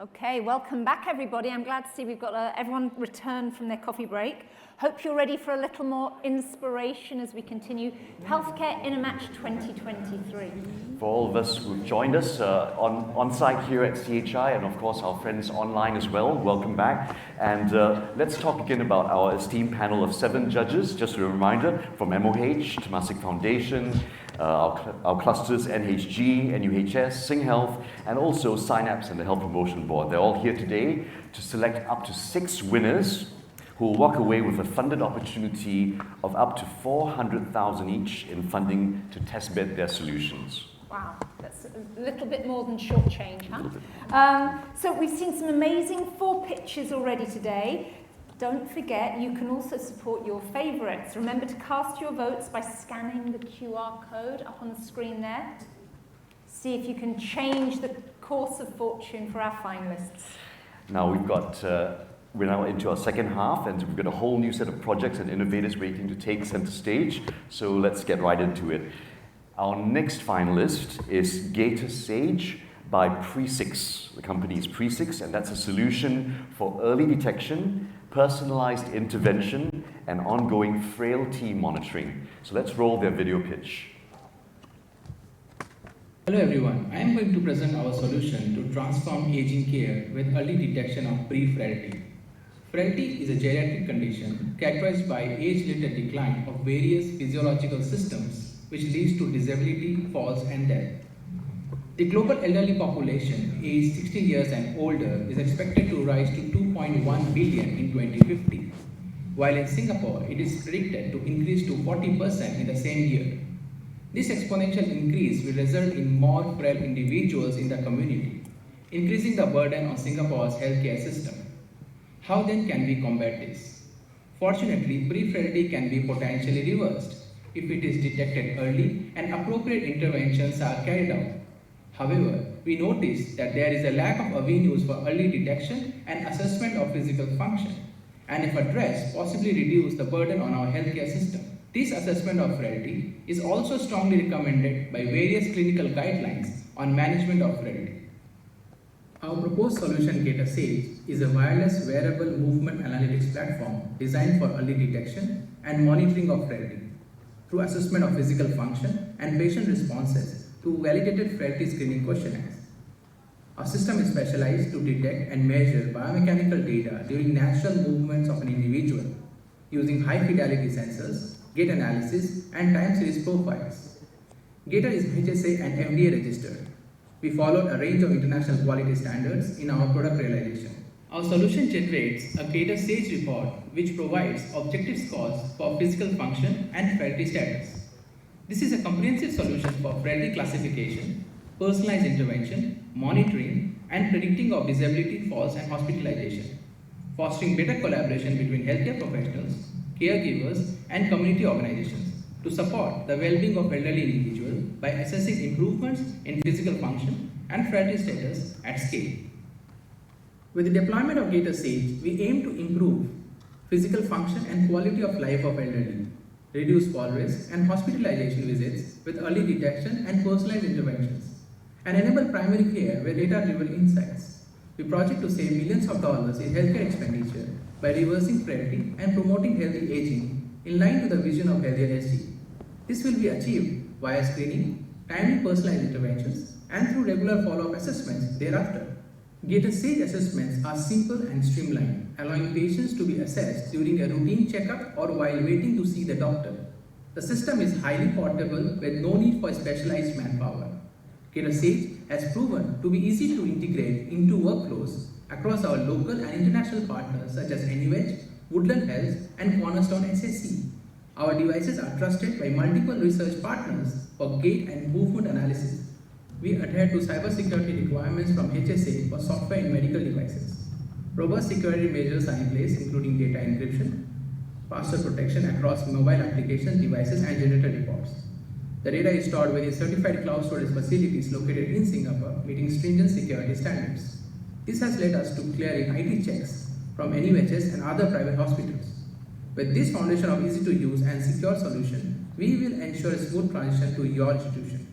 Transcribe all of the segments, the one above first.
Okay, welcome back everybody. I'm glad to see we've got everyone returned from their coffee break. Hope you're ready for a little more inspiration as we continue Healthcare InnoMatch 2023. For all of us who've joined us on site here at CHI, and of course our friends online as well, welcome back. And let's talk again about our esteemed panel of 7 judges. Just a reminder, from MOH, Temasek Foundation, our clusters NHG, NUHS, Sing Health, and also Synapse and the Health Promotion Board. They're all here today to select up to 6 winners who will walk away with a funded opportunity of up to $400,000 each in funding to testbed their solutions. Wow, that's a little bit more than short change, huh? So we've seen some amazing 4 pitches already today. Don't forget, you can also support your favourites. Remember to cast your votes by scanning the QR code up on the screen there. See if you can change the course of fortune for our finalists. Now we're now into our second half, and we've got a whole new set of projects and innovators waiting to take center stage. So let's get right into it. Our next finalist is Gator Sage by Pre6. The company is Pre6, and that's a solution for early detection, personalized intervention, and ongoing frailty monitoring. So let's roll their video pitch. Hello everyone, I am going to present our solution to transform aging care with early detection of pre-frailty. Frailty is a geriatric condition characterized by age-related decline of various physiological systems, which leads to disability, falls, and death. The global elderly population, aged 60 years and older, is expected to rise to 2.1 billion in 2050, while in Singapore, it is predicted to increase to 40% in the same year. This exponential increase will result in more frail individuals in the community, increasing the burden on Singapore's healthcare system. How then can we combat this? Fortunately, pre-frailty can be potentially reversed if it is detected early and appropriate interventions are carried out. However, we notice that there is a lack of avenues for early detection and assessment of physical function, and if addressed, possibly reduce the burden on our healthcare system. This assessment of frailty is also strongly recommended by various clinical guidelines on management of frailty. Our proposed solution, Gator Sage, is a wireless wearable movement analytics platform designed for early detection and monitoring of frailty through assessment of physical function and patient responses to validated frailty screening questionnaires. Our system is specialized to detect and measure biomechanical data during natural movements of an individual using high-fidelity sensors, gait analysis, and time series profiles. Gator is HSA and FDA registered. We followed a range of international quality standards in our product realization. Our solution generates a Gator Sage report which provides objective scores for physical function and frailty status. This is a comprehensive solution for frailty classification, personalized intervention, monitoring, and predicting of disability, falls, and hospitalization, fostering better collaboration between healthcare professionals, caregivers, and community organizations to support the well-being of elderly individuals by assessing improvements in physical function and frailty status at scale. With the deployment of Gator Sage, we aim to improve physical function and quality of life of elderly, reduce fall risk and hospitalization visits with early detection and personalized interventions, and enable primary care with data-driven insights. We project to save millions of dollars in healthcare expenditure by reversing frailty and promoting healthy aging in line with the vision of Healthier SG. This will be achieved via screening, timely personalized interventions, and through regular follow-up assessments thereafter. Gator Sage assessments are simple and streamlined, allowing patients to be assessed during a routine checkup or while waiting to see the doctor. The system is highly portable with no need for specialized manpower. Gator Sage has proven to be easy to integrate into workflows across our local and international partners such as NUH, Woodland Health, and Cornerstone SSC. Our devices are trusted by multiple research partners for gait and movement analysis. We adhere to cybersecurity requirements from HSA for software in medical devices. Robust security measures are in place, including data encryption, password protection across mobile applications, devices, and generated reports. The data is stored within certified cloud storage facilities located in Singapore, meeting stringent security standards. This has led us to clearing IT checks from NUHS and other private hospitals. With this foundation of easy to use and secure solution, we will ensure a smooth transition to your institution.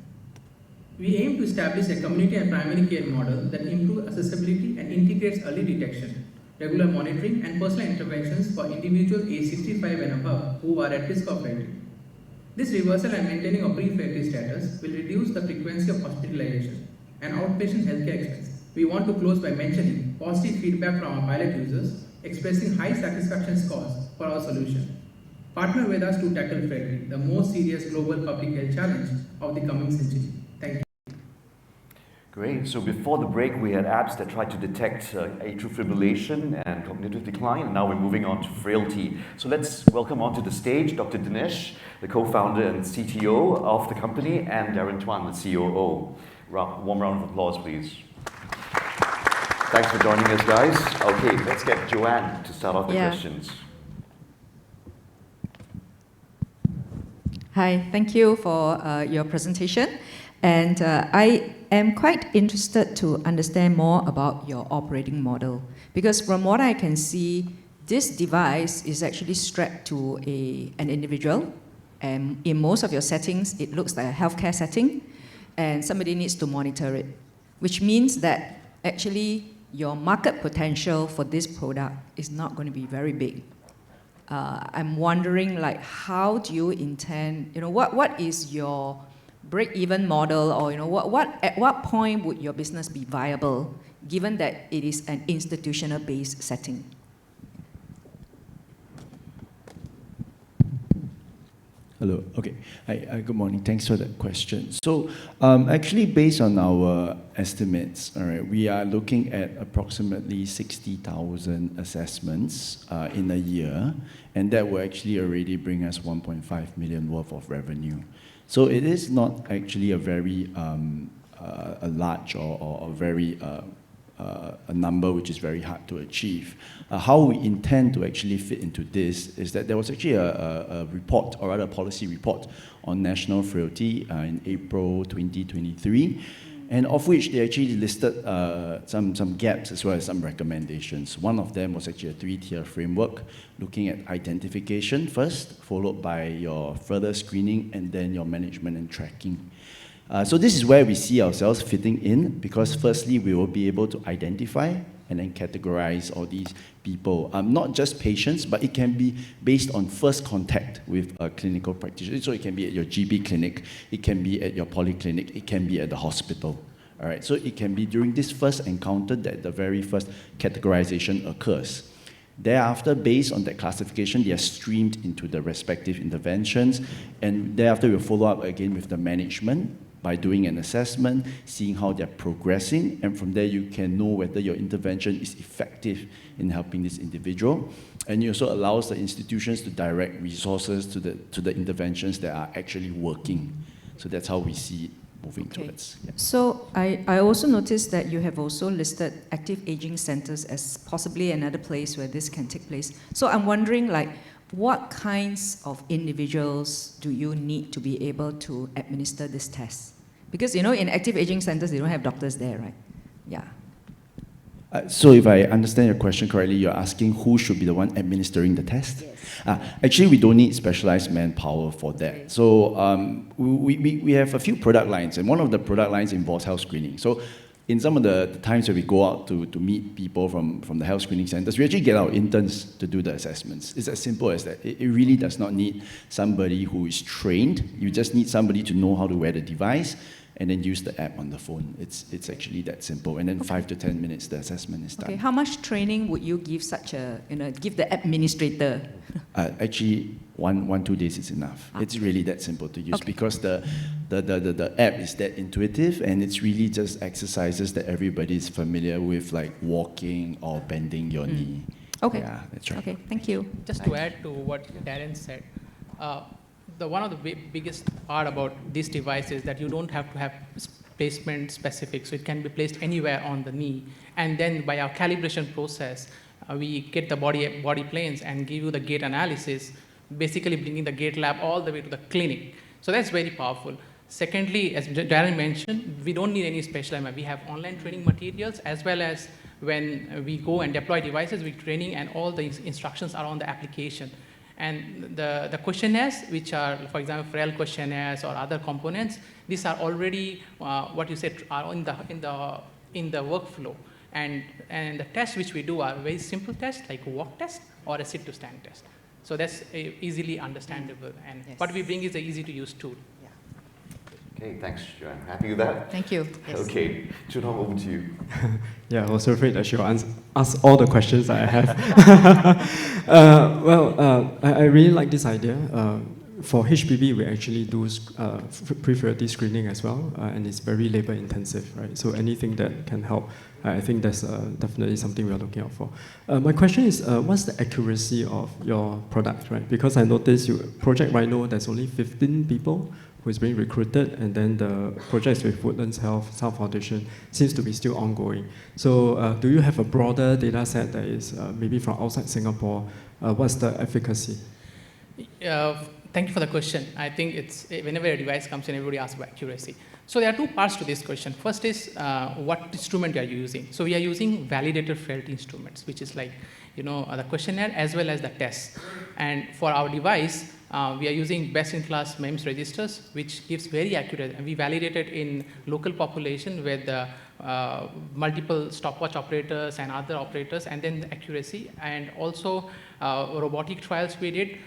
We aim to establish a community and primary care model that improves accessibility and facilitates early detection, regular monitoring, and personal interventions for individuals aged 65 and above who are at risk of frailty. This reversal and maintaining of pre-frailty status will reduce the frequency of hospitalization and outpatient healthcare expenses. We want to close by mentioning positive feedback from our pilot users expressing high satisfaction scores for our solution. Partner with us to tackle frailty, the most serious global public health challenge of the coming century. Thank you. Great. So before the break, we had apps that tried to detect atrial fibrillation and cognitive decline, and now we're moving on to frailty. So let's welcome onto the stage Dr. Dinesh, the co-founder and CTO of the company, and Darren Tuan, the COO. Warm round of applause, please. Thanks for joining us, guys. Okay, let's get Joanne to start off the questions. Hi, thank you for your presentation. And I am quite interested to understand more about your operating model. Because from what I can see, this device is actually strapped to an individual. And in most of your settings, it looks like a healthcare setting. And somebody needs to monitor it. Which means that actually your market potential for this product is not going to be very big. I'm wondering, like, how do you intend, what is your break-even model, or at what point would your business be viable, given that it is an institutional-based setting? Hello. Okay. Hi, good morning. Thanks for that question. So, actually, based on our estimates, all right, we are looking at approximately 60,000 assessments in a year, and that will actually already bring us 1.5 million worth of revenue. So it is not actually a very a large or a very a number which is very hard to achieve. How we intend to actually fit into this is that there was actually a report, or rather a policy report, on national frailty in April 2023, and of which they actually listed some gaps as well as some recommendations. One of them was actually a 3-tier framework, looking at identification first, followed by your further screening, and then your management and tracking. So this is where we see ourselves fitting in, because firstly, we will be able to identify and then categorize all these people, not just patients, but it can be based on first contact with a clinical practitioner. So it can be at your GP clinic, it can be at your polyclinic, it can be at the hospital. All right, so it can be during this first encounter that the very first categorization occurs. Thereafter, based on that classification, they are streamed into the respective interventions, and thereafter we'll follow up again with the management by doing an assessment, seeing how they're progressing, and from there you can know whether your intervention is effective in helping this individual. And it also allows the institutions to direct resources to the interventions that are actually working. So that's how we see it moving towards. Yeah. So I also noticed that you have also listed active aging centers as possibly another place where this can take place. So I'm wondering, like, what kinds of individuals do you need to be able to administer this test? Because, in active aging centers, they don't have doctors there, right? Yeah. So if I understand your question correctly, you're asking who should be the one administering the test? Yes. Actually, we don't need specialized manpower for that. Okay. So we have a few product lines, and one of the product lines involves health screening. So in some of the times when we go out to meet people from the health screening centers, we actually get our interns to do the assessments. It's as simple as that. It really does not need somebody who is trained. You just need somebody to know how to wear the device and then use the app on the phone. It's actually that simple. And then 5 to 10 minutes, the assessment is done. Okay, how much training would you give give the administrator? Actually, 1-2 days is enough. It's really that simple to use, because the app is that intuitive, and it's really just exercises that everybody is familiar with, like walking or bending your knee. Okay. Yeah, that's right. Okay, thank you. Just to add to what Darren said, one of the biggest part about this device is that you don't have to have placement specific, so it can be placed anywhere on the knee. And then by our calibration process, we get the body planes and give you the gait analysis, basically bringing the gait lab all the way to the clinic. So that's very powerful. Secondly, as Darren mentioned, we don't need any special MI. We have online training materials, as well as when we go and deploy devices, we're training, and all the instructions are on the application. And the questionnaires, which are, for example, frail questionnaires or other components, these are already what you said are in the workflow. And the tests which we do are very simple tests like walk test or a sit to stand test. So that's easily understandable. And Yes. what we bring is an easy to use tool. Okay, thanks, Joanne. Happy with that? Thank you. Yes. Okay, Chun-Hong, over to you. Yeah, I was afraid that she'll ask all the questions that I have. I really like this idea. For HPV, we actually do pre-fertility screening as well, and it's very labor intensive, right? So anything that can help, I think that's definitely something we are looking out for. My question is, what's the accuracy of your product, right? Because I noticed Project Rhino, there's only 15 people who is being recruited, and then the projects with Woodlands Health, South Foundation seems to be still ongoing. So do you have a broader data set that is maybe from outside Singapore? What's the efficacy? Thank you for the question. I think it's whenever a device comes in, everybody asks about accuracy. So there are two parts to this question. First is what instrument you are using. So we are using validated frailty instruments, which is like, the questionnaire as well as the test. And for our device, we are using best-in-class MEMS registers, which gives very accurate, and we validate it in local population with multiple stopwatch operators and other operators, and then the accuracy. And also robotic trials we did.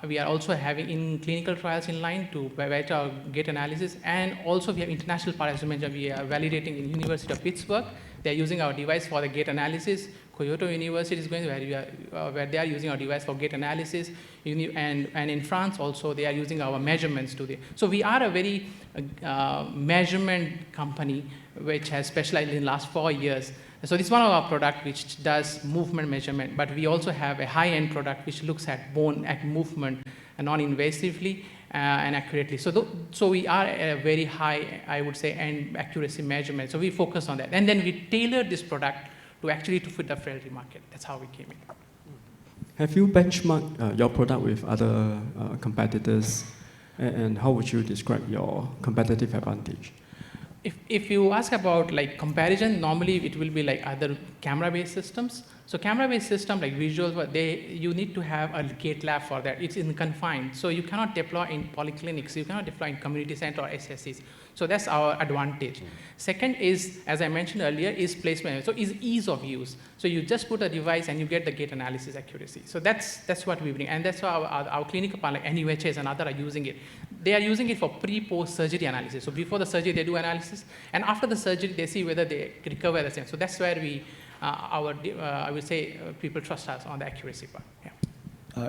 We are also having in clinical trials in line to evaluate our gate analysis. And also we have international partners. We are validating in University of Pittsburgh. They are using our device for the gate analysis. Kyoto University is going where they are using our device for gate analysis. And in France also, they are using our measurements to the. So we are a very measurement company which has specialized in the last 4 years. So this is one of our products which does movement measurement, but we also have a high-end product which looks at bone movement non-invasively and accurately. So we are at a very high, I would say, end accuracy measurement. So we focus on that. And then we tailored this product to fit the frailty market. That's how we came in. Have you benchmarked your product with other competitors, and how would you describe your competitive advantage? If you ask about like comparison, normally it will be like other camera-based systems. So camera-based system like visuals, you need to have a gate lab for that. It's in confined, so you cannot deploy in polyclinics. You cannot deploy in community center or SSCs. So that's our advantage. Second is, as I mentioned earlier, is placement. So is ease of use. So you just put a device and you get the gate analysis accuracy. So that's what we bring, and that's why our clinical partner, like NUHS and other, are using it. They are using it for pre-post surgery analysis. So before the surgery, they do analysis, and after the surgery, they see whether they recover the same. So that's where I would say people trust us on the accuracy part. Yeah.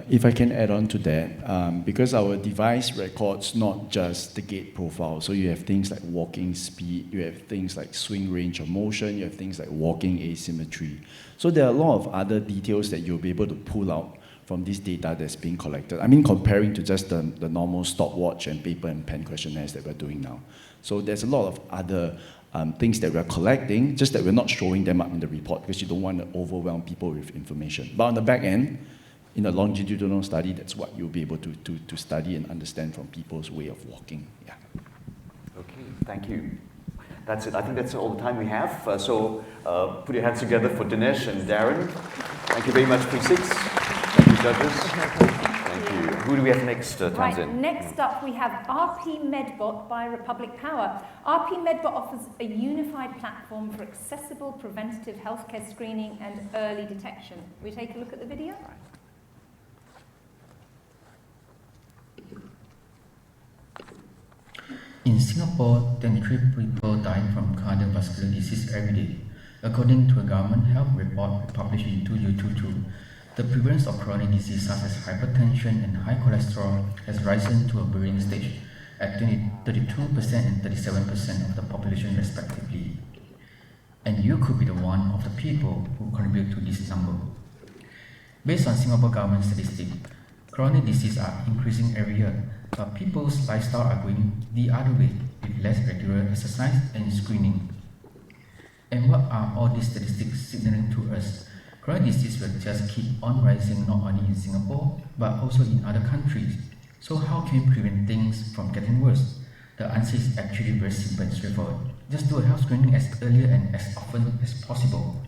If I can add on to that, because our device records not just the gait profile, so you have things like walking speed, you have things like swing range of motion, you have things like walking asymmetry. So there are a lot of other details that you'll be able to pull out from this data that's being collected. I mean, comparing to just the normal stopwatch and paper and pen questionnaires that we're doing now. So there's a lot of other things that we're collecting, just that we're not showing them up in the report because you don't want to overwhelm people with information. But on the back end, in a longitudinal study, that's what you'll be able to study and understand from people's way of walking. Yeah. Okay, thank you. That's it. I think that's all the time we have. So put your hands together for Dinesh and Darren. Thank you very much, P6. Thank you, judges. Thank you. Who do we have next, Tanzin? Right, next up we have RP Medbot by Republic Power. RP Medbot offers a unified platform for accessible preventative healthcare screening and early detection. We take a look at the video? In Singapore, 23 people die from cardiovascular disease every day. According to a government health report published in 2022, the prevalence of chronic disease such as hypertension and high cholesterol has risen to a worrying stage at 32% and 37% of the population respectively. And you could be the one of the people who contribute to this number. Based on Singapore government statistics, chronic diseases are increasing every year, but people's lifestyle are going the other way with less regular exercise and screening. And what are all these statistics signaling to us? Chronic disease will just keep on rising not only in Singapore, but also in other countries. So how can we prevent things from getting worse? The answer is actually very simple and straightforward. Just do a health screening as early and as often as possible.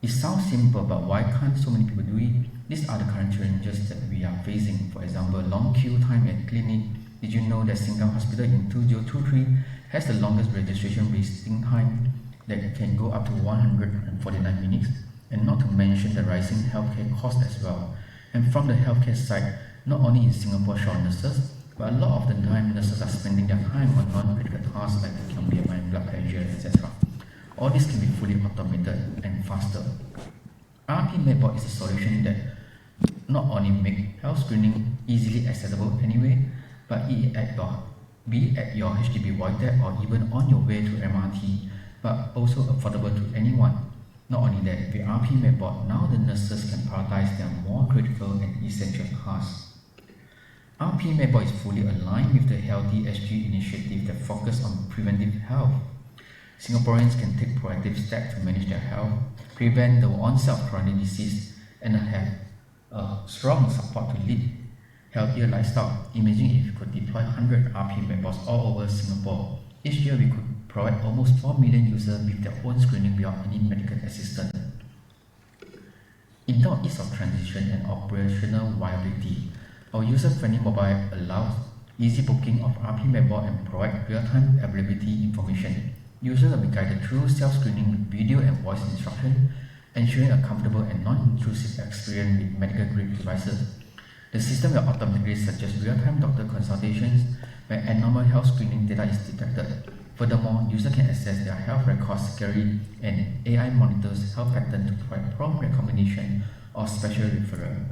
It sounds simple, but why can't so many people do it? These are the current challenges that we are facing. For example, long queue time at clinic. Did you know that Sengkang Hospital in 2023 has the longest registration waiting time? that can go up to 149 minutes, and not to mention the rising healthcare cost as well. And from the healthcare side, not only in Singapore short nurses, but a lot of the time nurses are spending their time on non-critical tasks like taking BMI, blood pressure, etc. All this can be fully automated and faster. RP Medbot is a solution that not only make health screening easily accessible anyway, but be at your HDB void deck or even on your way to MRT, but also affordable to anyone. Not only that, with RP Medbot, now the nurses can prioritize their more critical and essential tasks. RP Medbot is fully aligned with the Healthy SG initiative that focus on preventive health. Singaporeans can take proactive steps to manage their health, prevent the onset of chronic disease, and have a strong support to lead healthier lifestyle. Imagine if you could deploy 100 RP Medbots all over Singapore. Each year we could provide almost 4 million users with their own screening without any medical assistance. In terms of ease of transition and operational viability, our user-friendly mobile allows easy booking of RP Medbot and provide real-time availability information. Users will be guided through self-screening with video and voice instruction, ensuring a comfortable and non-intrusive experience with medical-grade devices. The system will automatically suggest real-time doctor consultations when abnormal health screening data is detected. Furthermore, users can access their health records securely, and AI monitors health patterns to provide prompt recommendation or special referral.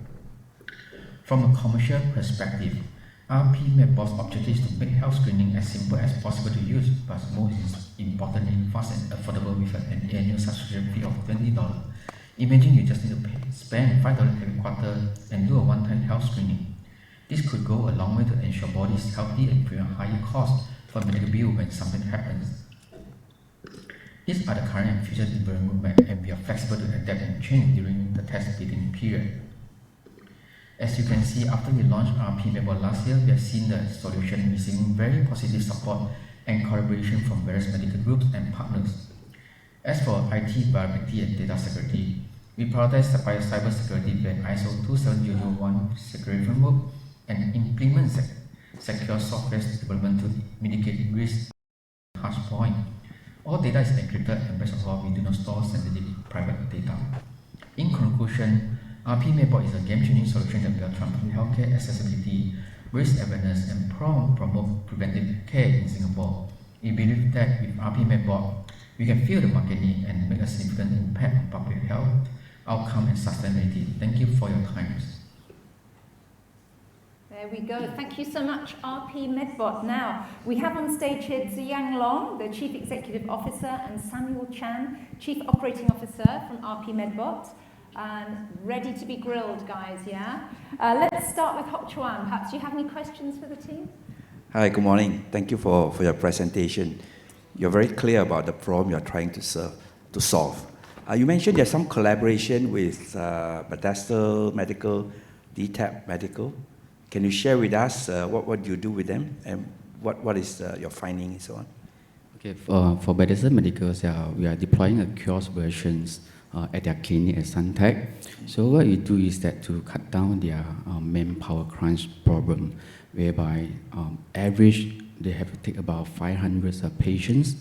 From a commercial perspective, RP Medbot's objective is to make health screening as simple as possible to use, but most importantly, fast and affordable with an annual subscription fee of $20. Imagine you just need to spend $5 every quarter and do a one-time health screening. This could go a long way to ensure body is healthy and prevent higher costs for medical bill when something happens. These are the current and future development roadmap, and we are flexible to adapt and change during the test bidding period. As you can see, after we launched RP Medbot last year, we have seen the solution receiving very positive support and collaboration from various medical groups and partners. As for IT viability and data security, we prioritize cyber security with ISO 27001 security framework and implement secure software development to mitigate risk touch point. All data is encrypted, and best of all, we do not store sensitive private data. In conclusion, RP Medbot is a game-changing solution that will transform healthcare accessibility, risk awareness, and promote preventive care in Singapore. We believe that with RP Medbot, we can feel the market need and make a significant impact on public health, outcome, and sustainability. Thank you for your time. There we go. Thank you so much, RP Medbot. Now, we have on stage here Ziyang Long, the Chief Executive Officer, and Samuel Chan, Chief Operating Officer from RP Medbot. Ready to be grilled, guys, yeah? Let's start with Hock Chuan. Perhaps you have any questions for the team? Hi, good morning. Thank you for your presentation. You're very clear about the problem you're trying to solve. You mentioned there's some collaboration with Bethesda Medical, DTAP Medical. Can you share with us what you do with them and what is your finding and so on? Okay, for Bethesda Medical, we are deploying a kiosk versions at their clinic at Suntec. So what we do is that to cut down their manpower crunch problem, whereby average they have to take about 500 patients,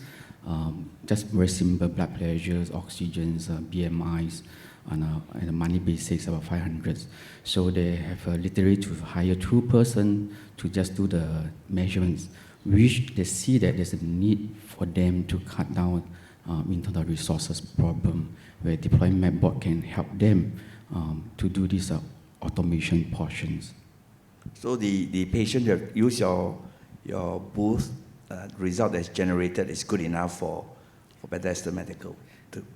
just very simple blood pressures, oxygens, BMIs, on a monthly basis about 500. So they have literally to hire 2 persons to just do the measurements, which they see that there's a need for them to cut down into the resources problem, where deploying Medbot can help them to do these automation portions. So the patient that use your booth, result that's generated is good enough for Bethesda Medical?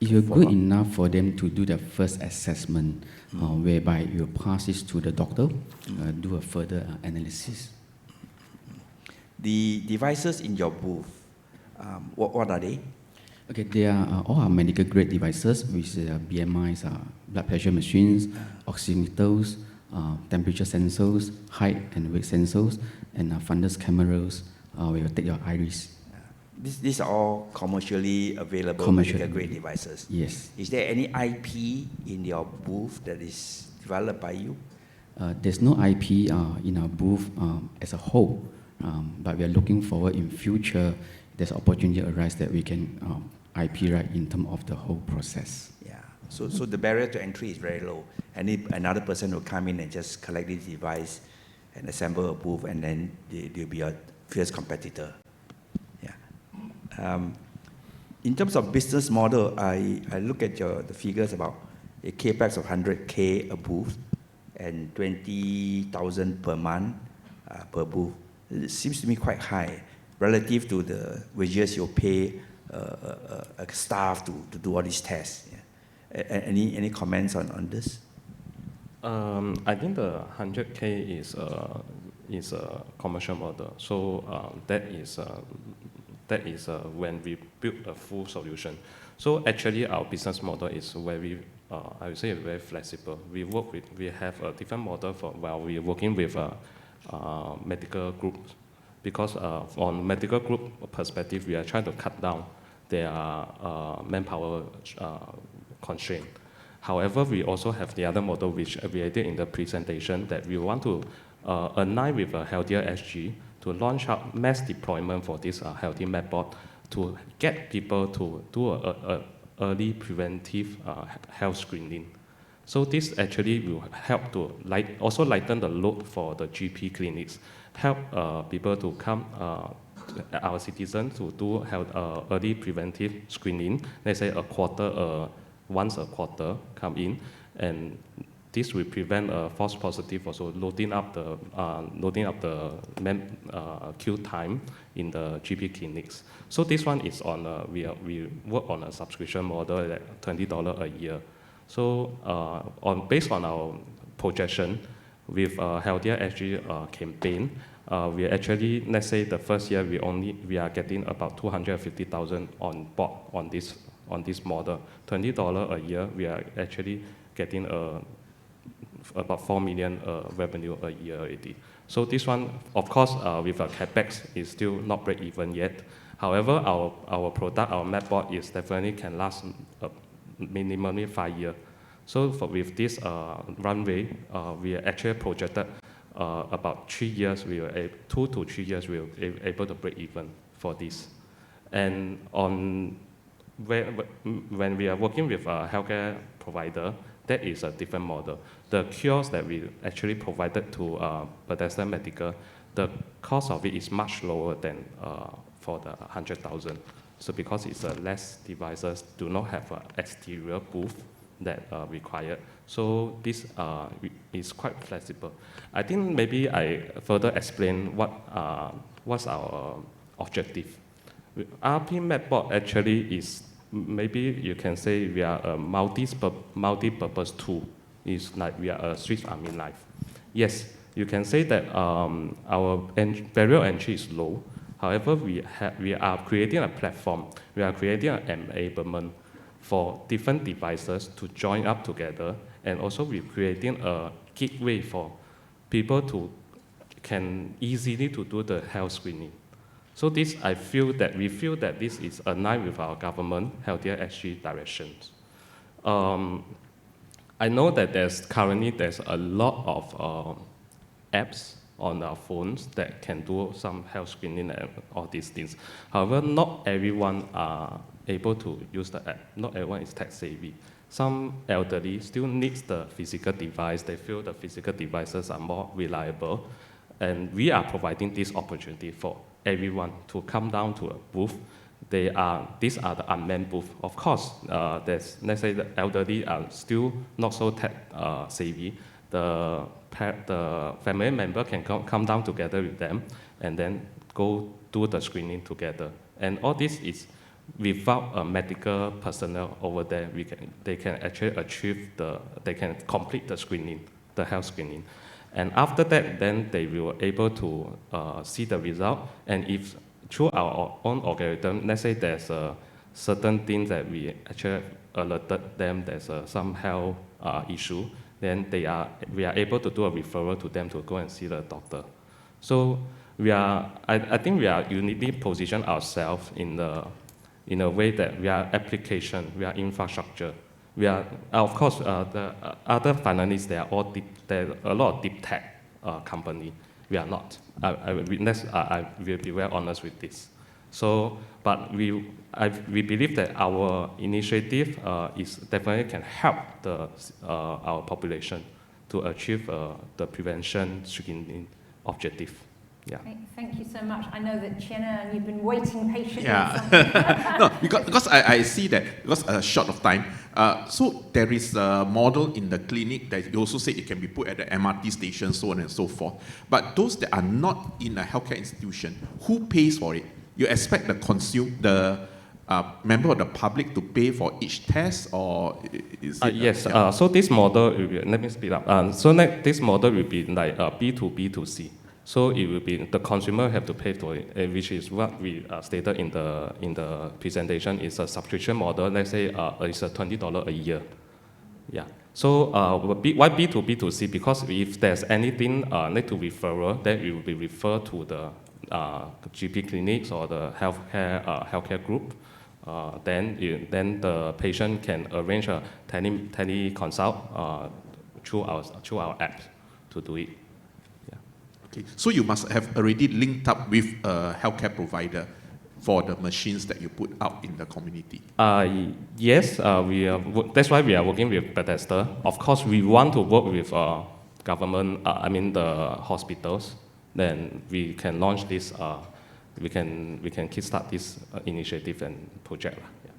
It's good enough for them to do the first assessment, whereby you pass this to the doctor, do a further analysis. The devices in your booth, what are they? Okay, they are all our medical grade devices, which are BMIs, blood pressure machines, oximeters, temperature sensors, height and weight sensors, and fundus cameras. We will take your iris. These are all commercially available medical grade devices. Yes. Is there any IP in your booth that is developed by you? There's no IP in our booth as a whole, but we are looking forward in future. There's opportunity arise that we can IP right in terms of the whole process. Yeah. So the barrier to entry is very low. And if another person will come in and just collect this device and assemble a booth, and then they'll be a fierce competitor. Yeah. In terms of business model, I look at the figures about a capex of 100K a booth and 20,000 per month per booth. It seems to me quite high relative to the wages you pay a staff to do all these tests. Yeah. Any comments on this? I think the 100K is a commercial model. So that is when we build a full solution. So actually, our business model is very, I would say, very flexible. We have a different model for while we're working with medical groups, because on medical group perspective, we are trying to cut down their manpower constraint. However, we also have the other model, which we did in the presentation, that we want to align with a Healthcare SG to launch out mass deployment for this healthy MedBot to get people to do a early preventive health screening. So this actually will help to also lighten the load for the GP clinics, help people to come, our citizens to do early preventive screening, let's say once a quarter come in, and this will prevent false positive, also loading up the queue time in the GP clinics. So this one is on we work on a subscription model at $20 a year. So based on our projection with Healthcare SG campaign, we actually, let's say the first year we are getting about 250,000 on board on this model. $20 a year, we are actually getting about 4 million revenue a year already. So this one, of course, with a capex is still not break even yet. However, our product, our MedBot, is definitely can last minimally 5 years. So with this runway, we are actually projected about 3 years. 2 to 3 years, we will be able to break even for this. And when we are working with a healthcare provider, that is a different model. The kiosk that we actually provided to Bethesda Medical, the cost of it is much lower than for the 100,000. So because it's less devices, do not have an exterior booth that required. So this is quite flexible. I think maybe I further explain what's our objective. RP MedBot actually is, maybe you can say we are a multi-purpose tool. It's like we are a Swiss Army knife. Yes, you can say that our barrier entry is low. However, we are creating a platform. We are creating an enablement for different devices to join up together, and also we're creating a gateway for people to can easily to do the health screening. So this, we feel that this is aligned with our government Healthcare SG directions. I know that there's a lot of apps on our phones that can do some health screening and all these things. However, not everyone are able to use the app. Not everyone is tech savvy. Some elderly still needs the physical device. They feel the physical devices are more reliable. And we are providing this opportunity for everyone to come down to a booth. These are the unmanned booth. Of course, let's say the elderly are still not so tech savvy. The family member can come down together with them and then go do the screening together. And all this is without a medical personnel over there. They can actually they can complete the screening, the health screening. And after that, then they will able to see the result. And if through our own algorithm, let's say there's a certain thing that we actually alerted them there's some health issue, then we are able to do a referral to them to go and see the doctor. So I think we are uniquely positioned ourselves in a way that we are application, we are infrastructure. We are, of course, the other finalists, there are a lot of deep tech company. We are not. I will be very honest with this. So, but we believe that our initiative is definitely can help our population to achieve the prevention screening objective. Yeah. Thank you so much. I know that Chiena, you've been waiting patiently. Yeah. No, because I see that, because short of time, so there is a model in the clinic that you also say it can be put at the MRT station, so on and so forth. But those that are not in a healthcare institution, who pays for it? You expect the member of the public to pay for each test, or is it? Yes. So this model will be, let me speed up. This model will be like B2B2C. So it will be the consumer have to pay for it, which is what we stated in the presentation. Is a subscription model. Let's say it's $20 a year. Yeah. So why B2B2C? Because if there's anything need to referral, then it will be referred to the GP clinics or the healthcare group. Then the patient can arrange a tele-consult through our app to do it. Okay. So you must have already linked up with a healthcare provider for the machines that you put out in the community. Yes, that's why we are working with Bethesda. Of course, we want to work with government, the hospitals. Then we can launch this, we can kickstart this initiative and project. Yeah.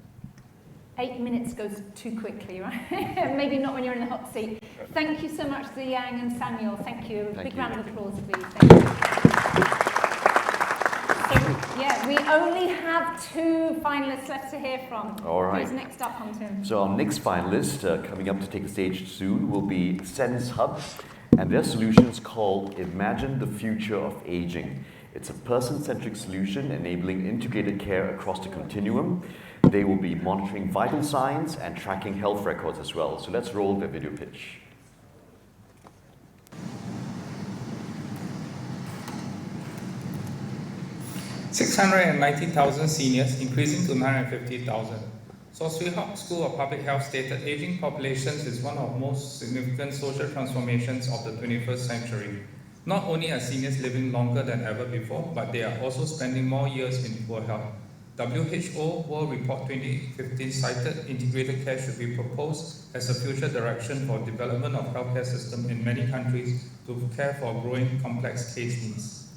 8 minutes goes too quickly, right? Maybe not when you're in the hot seat. Thank you so much, Ziyang and Samuel. Thank you. Big round of applause, please. Thank you. So, yeah, we only have 2 finalists left to hear from. All right. Who's next up, Hong-Tim? So our next finalist coming up to take the stage soon will be Sense Hub, and their solution is called Imagine the Future of Aging. It's a person-centric solution enabling integrated care across the continuum. They will be monitoring vital signs and tracking health records as well. So let's roll the video pitch. $690,000 seniors, increasing to 950,000. Swee Hock School of Public Health stated aging populations is one of the most significant social transformations of the 21st century. Not only are seniors living longer than ever before, but they are also spending more years in poor health. WHO World Report 2015 cited integrated care should be proposed as a future direction for development of healthcare system in many countries to care for growing complex case needs.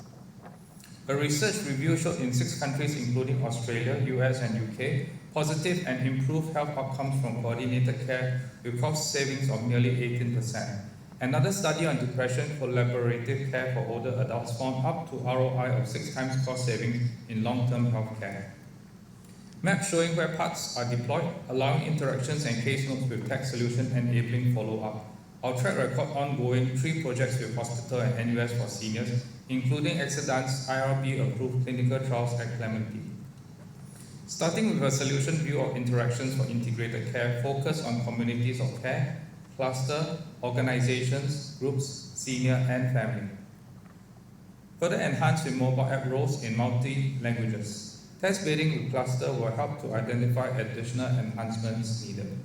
A research review showed in 6 countries, including Australia, US, and UK, positive and improved health outcomes from coordinated care with cost savings of nearly 18%. Another study on depression collaborative care for older adults found up to ROI of 6 times cost savings in long-term health care. Maps showing where parts are deployed, allowing interactions and case notes with tech solution enabling follow-up. Our track record ongoing 3 projects with hospital and NUS for seniors, including Exodant's IRB-approved clinical trials at Clementi. Starting with a solution view of interactions for integrated care, focus on communities of care, cluster, organizations, groups, senior, and family. Further enhanced with mobile app roles in multi-languages. Test bidding with cluster will help to identify additional enhancements needed.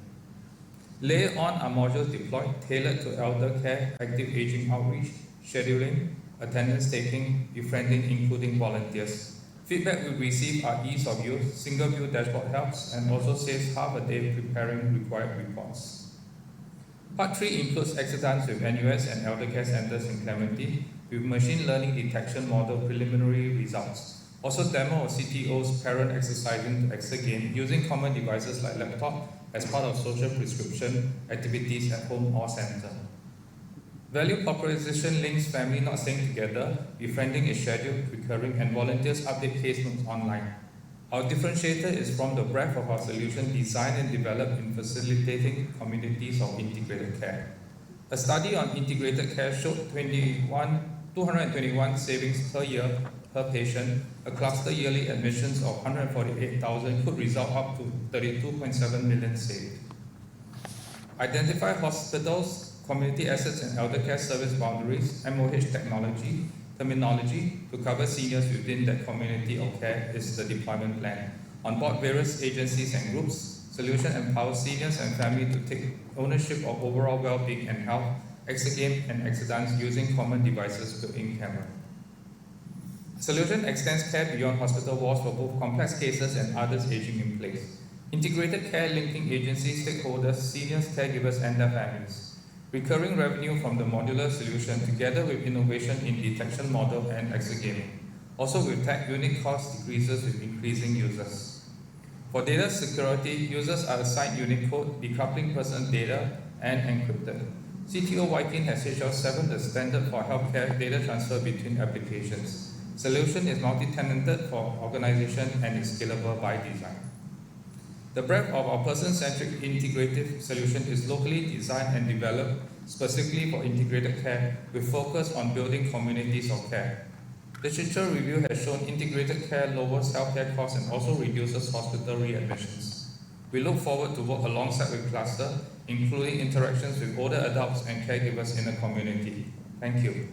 Later on are modules deployed tailored to elder care, active aging outreach, scheduling, attendance taking, befriending, including volunteers. Feedback we receive are ease of use, single view dashboard helps, and also saves half a day preparing required reports. Part 3 includes Exodants with NUS and elder care centers in Clementi with machine learning detection model preliminary results. Also demo of CTO's parent exercising to exergain using common devices like laptop as part of social prescription activities at home or center. Value proposition links family not staying together, befriending is scheduled, recurring, and volunteers update case notes online. Our differentiator is from the breadth of our solution designed and developed in facilitating communities of integrated care. A study on integrated care showed 221 savings per year per patient. A cluster yearly admissions of 148,000 could result up to 32.7 million saved. Identify hospitals, community assets, and elder care service boundaries, MOH terminology to cover seniors within that community of care is the deployment plan. On board various agencies and groups, solution empowers seniors and family to take ownership of overall well-being and health, Exagame and Exodants using common devices built-in camera. Solution extends care beyond hospital walls for both complex cases and others aging in place. Integrated care linking agencies, stakeholders, seniors, caregivers, and their families. Recurring revenue from the modular solution together with innovation in detection model and exergaming. Also with tech, unit cost decreases with increasing users. For data security, users are assigned unique code, decoupling personal data, and encrypted. CTO Wykin has HL7, the standard for healthcare data transfer between applications. Solution is multi-tenanted for organization and is scalable by design. The breadth of our person-centric integrative solution is locally designed and developed specifically for integrated care with focus on building communities of care. Literature review has shown integrated care lowers healthcare costs and also reduces hospital readmissions. We look forward to work alongside with Cluster, including interactions with older adults and caregivers in the community. Thank you.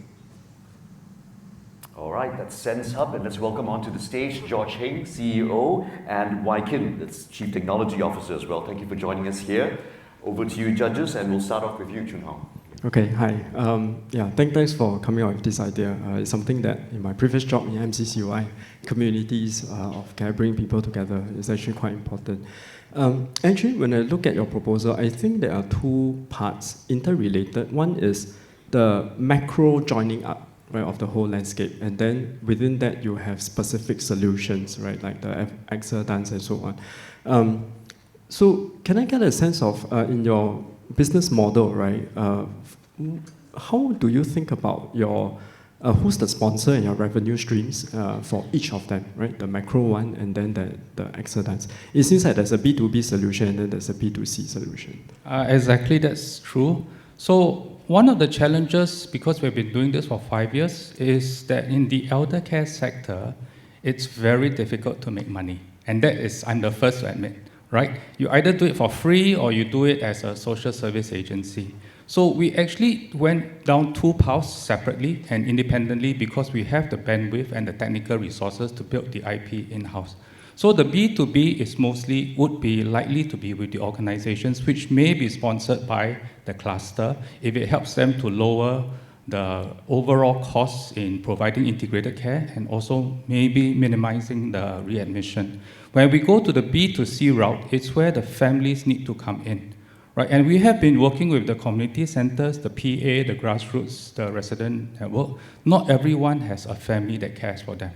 All right, that's Sense Hub, and let's welcome onto the stage George Heng, CEO, and Wai Kim, that's Chief Technology Officer as well. Thank you for joining us here. Over to you, judges, and we'll start off with you, Chun Hong. Okay, hi. Thanks for coming up with this idea. It's something that in my previous job in MCCUI, communities of care, bring people together is actually quite important. Actually, when I look at your proposal, I think there are two parts interrelated. One is the macro joining up, right, of the whole landscape, and then within that you have specific solutions, right, like the AXA dance and so on. So can I get a sense of in your business model, right? How do you think about your who's the sponsor and your revenue streams for each of them, right? The macro one and then the AXA dance. It seems like there's a B2B solution and then there's a B2C solution. Exactly, that's true. So one of the challenges, because we've been doing this for 5 years, is that in the elder care sector, it's very difficult to make money. And that is, I'm the first to admit, right? You either do it for free or you do it as a social service agency. So we actually went down two paths separately and independently because we have the bandwidth and the technical resources to build the IP in-house. So the B2B is would be likely to be with the organizations which may be sponsored by the cluster if it helps them to lower the overall costs in providing integrated care and also maybe minimizing the readmission. When we go to the B2C route, it's where the families need to come in, right? And we have been working with the community centers, the PA, the grassroots, the resident network. Not everyone has a family that cares for them.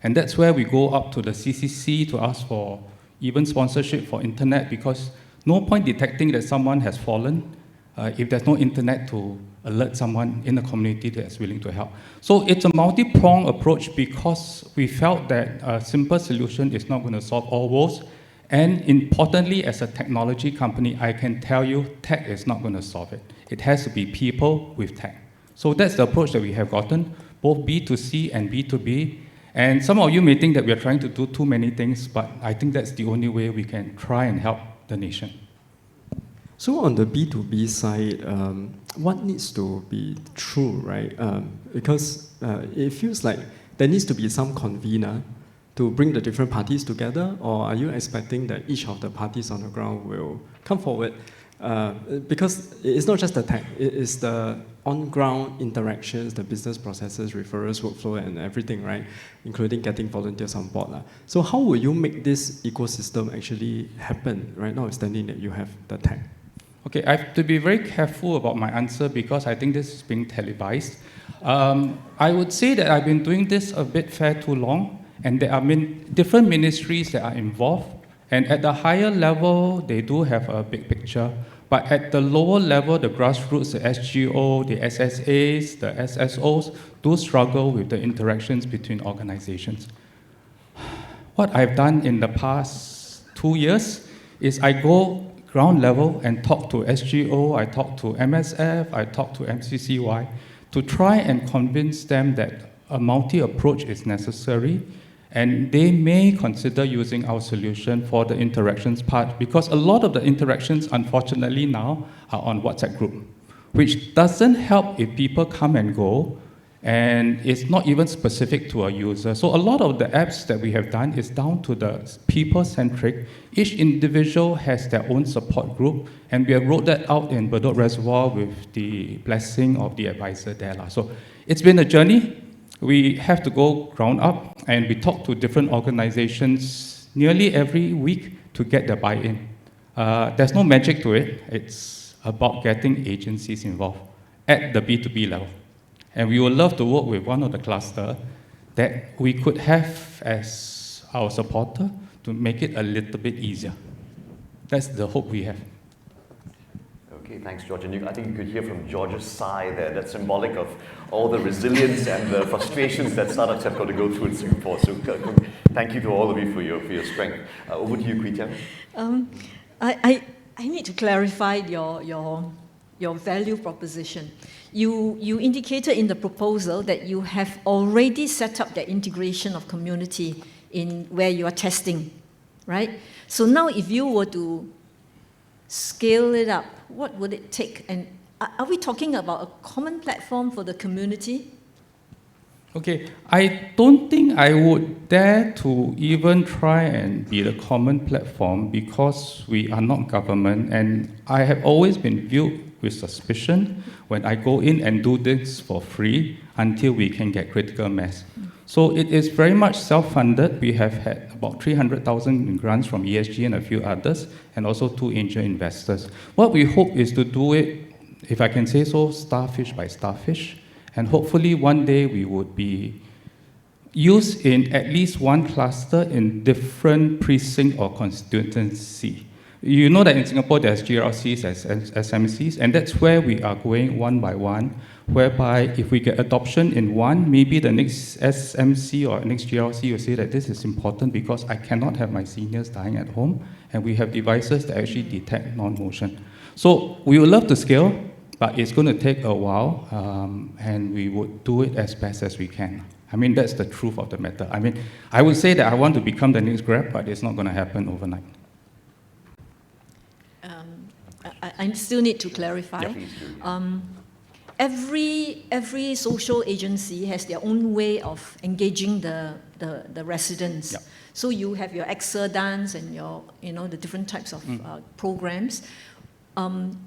And that's where we go up to the CCC to ask for even sponsorship for internet because no point detecting that someone has fallen if there's no internet to alert someone in the community that's willing to help. So it's a multi-pronged approach because we felt that a simple solution is not going to solve all woes. And importantly, as a technology company, I can tell you tech is not going to solve it. It has to be people with tech. So that's the approach that we have gotten, both B2C and B2B. And some of you may think that we are trying to do too many things, but I think that's the only way we can try and help the nation. So on the B2B side, what needs to be true, right? Because it feels like there needs to be some convener to bring the different parties together, or are you expecting that each of the parties on the ground will come forward? Because it's not just the tech, it is the on-ground interactions, the business processes, referrals, workflow, and everything, right? Including getting volunteers on board. So how will you make this ecosystem actually happen, right? Notwithstanding that you have the tech. Okay, I have to be very careful about my answer because I think this is being televised. I would say that I've been doing this a bit too long, and there are different ministries that are involved. And at the higher level, they do have a big picture. But at the lower level, the grassroots, the SGO, the SSAs, the SSOs, do struggle with the interactions between organizations. What I've done in the past 2 years is I go ground level and talk to SGO, I talk to MSF, I talk to MCCY to try and convince them that a multi-approach is necessary and they may consider using our solution for the interactions part because a lot of the interactions, unfortunately now, are on WhatsApp group, which doesn't help if people come and go, and it's not even specific to a user. So a lot of the apps that we have done is down to the people-centric. Each individual has their own support group, and we have rolled that out in Bedok Reservoir with the blessing of the advisor there. So it's been a journey. We have to go ground up, and we talk to different organizations nearly every week to get their buy-in. There's no magic to it. It's about getting agencies involved at the B2B level. And we would love to work with one of the cluster that we could have as our supporter to make it a little bit easier. That's the hope we have. Okay, thanks, George. And I think you could hear from George's sigh there. That's symbolic of all the resilience and the frustrations that startups have got to go through in Singapore. So thank you to all of you for your strength. Over to you, Kwee Tian. I need to clarify your value proposition. You indicated in the proposal that you have already set up the integration of community in where you are testing, right? So now if you were to scale it up, what would it take? And are we talking about a common platform for the community? Okay, I don't think I would dare to even try and be the common platform because we are not government, and I have always been viewed with suspicion when I go in and do this for free until we can get critical mass. So it is very much self-funded. We have had about 300,000 in grants from ESG and a few others, and also 2 angel investors. What we hope is to do it, if I can say so, starfish by starfish, and hopefully one day we would be used in at least one cluster in different precinct or constituency. You know that in Singapore there's GRLCs as SMCs, and that's where we are going one by one, whereby if we get adoption in one, maybe the next SMC or next GRLC will say that this is important because I cannot have my seniors dying at home, and we have devices that actually detect non-motion. So we would love to scale, but it's going to take a while, and we would do it as best as we can. I mean, that's the truth of the matter. I mean, I would say that I want to become the next Grab, but it's not going to happen overnight. I still need to clarify. Every social agency has their own way of engaging the residents. Yep. So you have your Excel dance and your the different types of programs.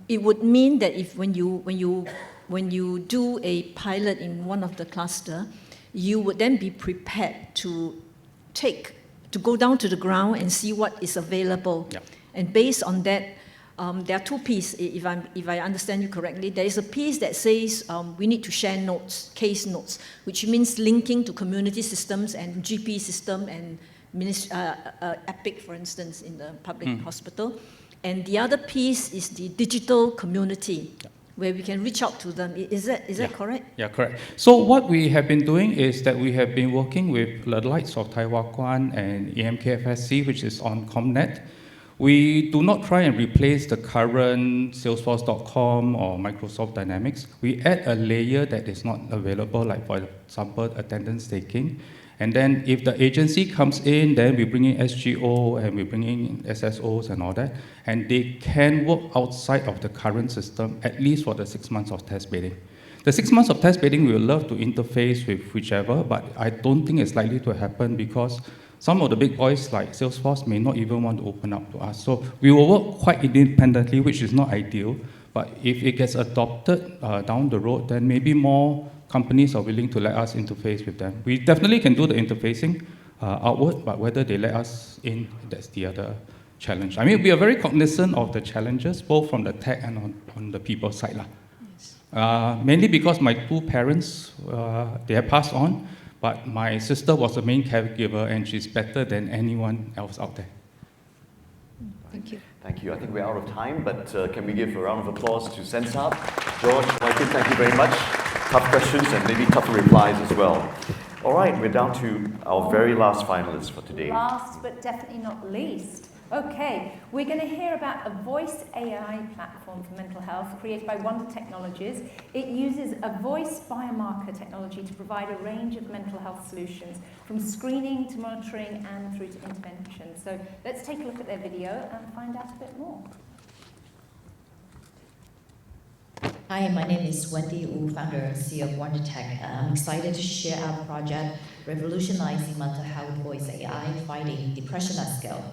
It would mean that if when you do a pilot in one of the cluster, you would then be prepared to go down to the ground and see what is available. Yep. And based on that, there are 2 pieces, if I understand you correctly. There is a piece that says we need to share notes, case notes, which means linking to community systems and GP system and Epic, for instance, in the public hospital. And the other piece is the digital community, where we can reach out to them. Is that correct? Yeah, correct. So what we have been doing is that we have been working with the likes of Tai Wah Kwan and EMKFSC, which is on ComNet. We do not try and replace the current Salesforce.com or Microsoft Dynamics. We add a layer that is not available, like for example, attendance taking. And then if the agency comes in, then we bring in SGO and we bring in SSOs and all that. And they can work outside of the current system, at least for the 6 months of test bedding. The 6 months of test bedding, we would love to interface with whichever, but I don't think it's likely to happen because some of the big boys like Salesforce may not even want to open up to us. So we will work quite independently, which is not ideal. But if it gets adopted down the road, then maybe more companies are willing to let us interface with them. We definitely can do the interfacing outward, but whether they let us in, that's the other challenge. I mean, we are very cognizant of the challenges, both from the tech and on the people side. Yes. Mainly because my 2 parents, they have passed on, but my sister was the main caregiver, and she's better than anyone else out there. Thank you. Thank you. I think we're out of time, but can we give a round of applause to Sensab? George, Michael, thank you very much. Tough questions and maybe tougher replies as well. All right, we're down to our very last finalist for today. Last but definitely not least. Okay, we're going to hear about a voice AI platform for mental health created by Wonder Technologies. It uses a voice biomarker technology to provide a range of mental health solutions, from screening to monitoring and through to intervention. So let's take a look at their video and find out a bit more. Hi, my name is Wendy Wu, founder and CEO of Wonder Tech. I'm excited to share our project, Revolutionizing Mental Health Voice AI, Fighting Depression at Scale.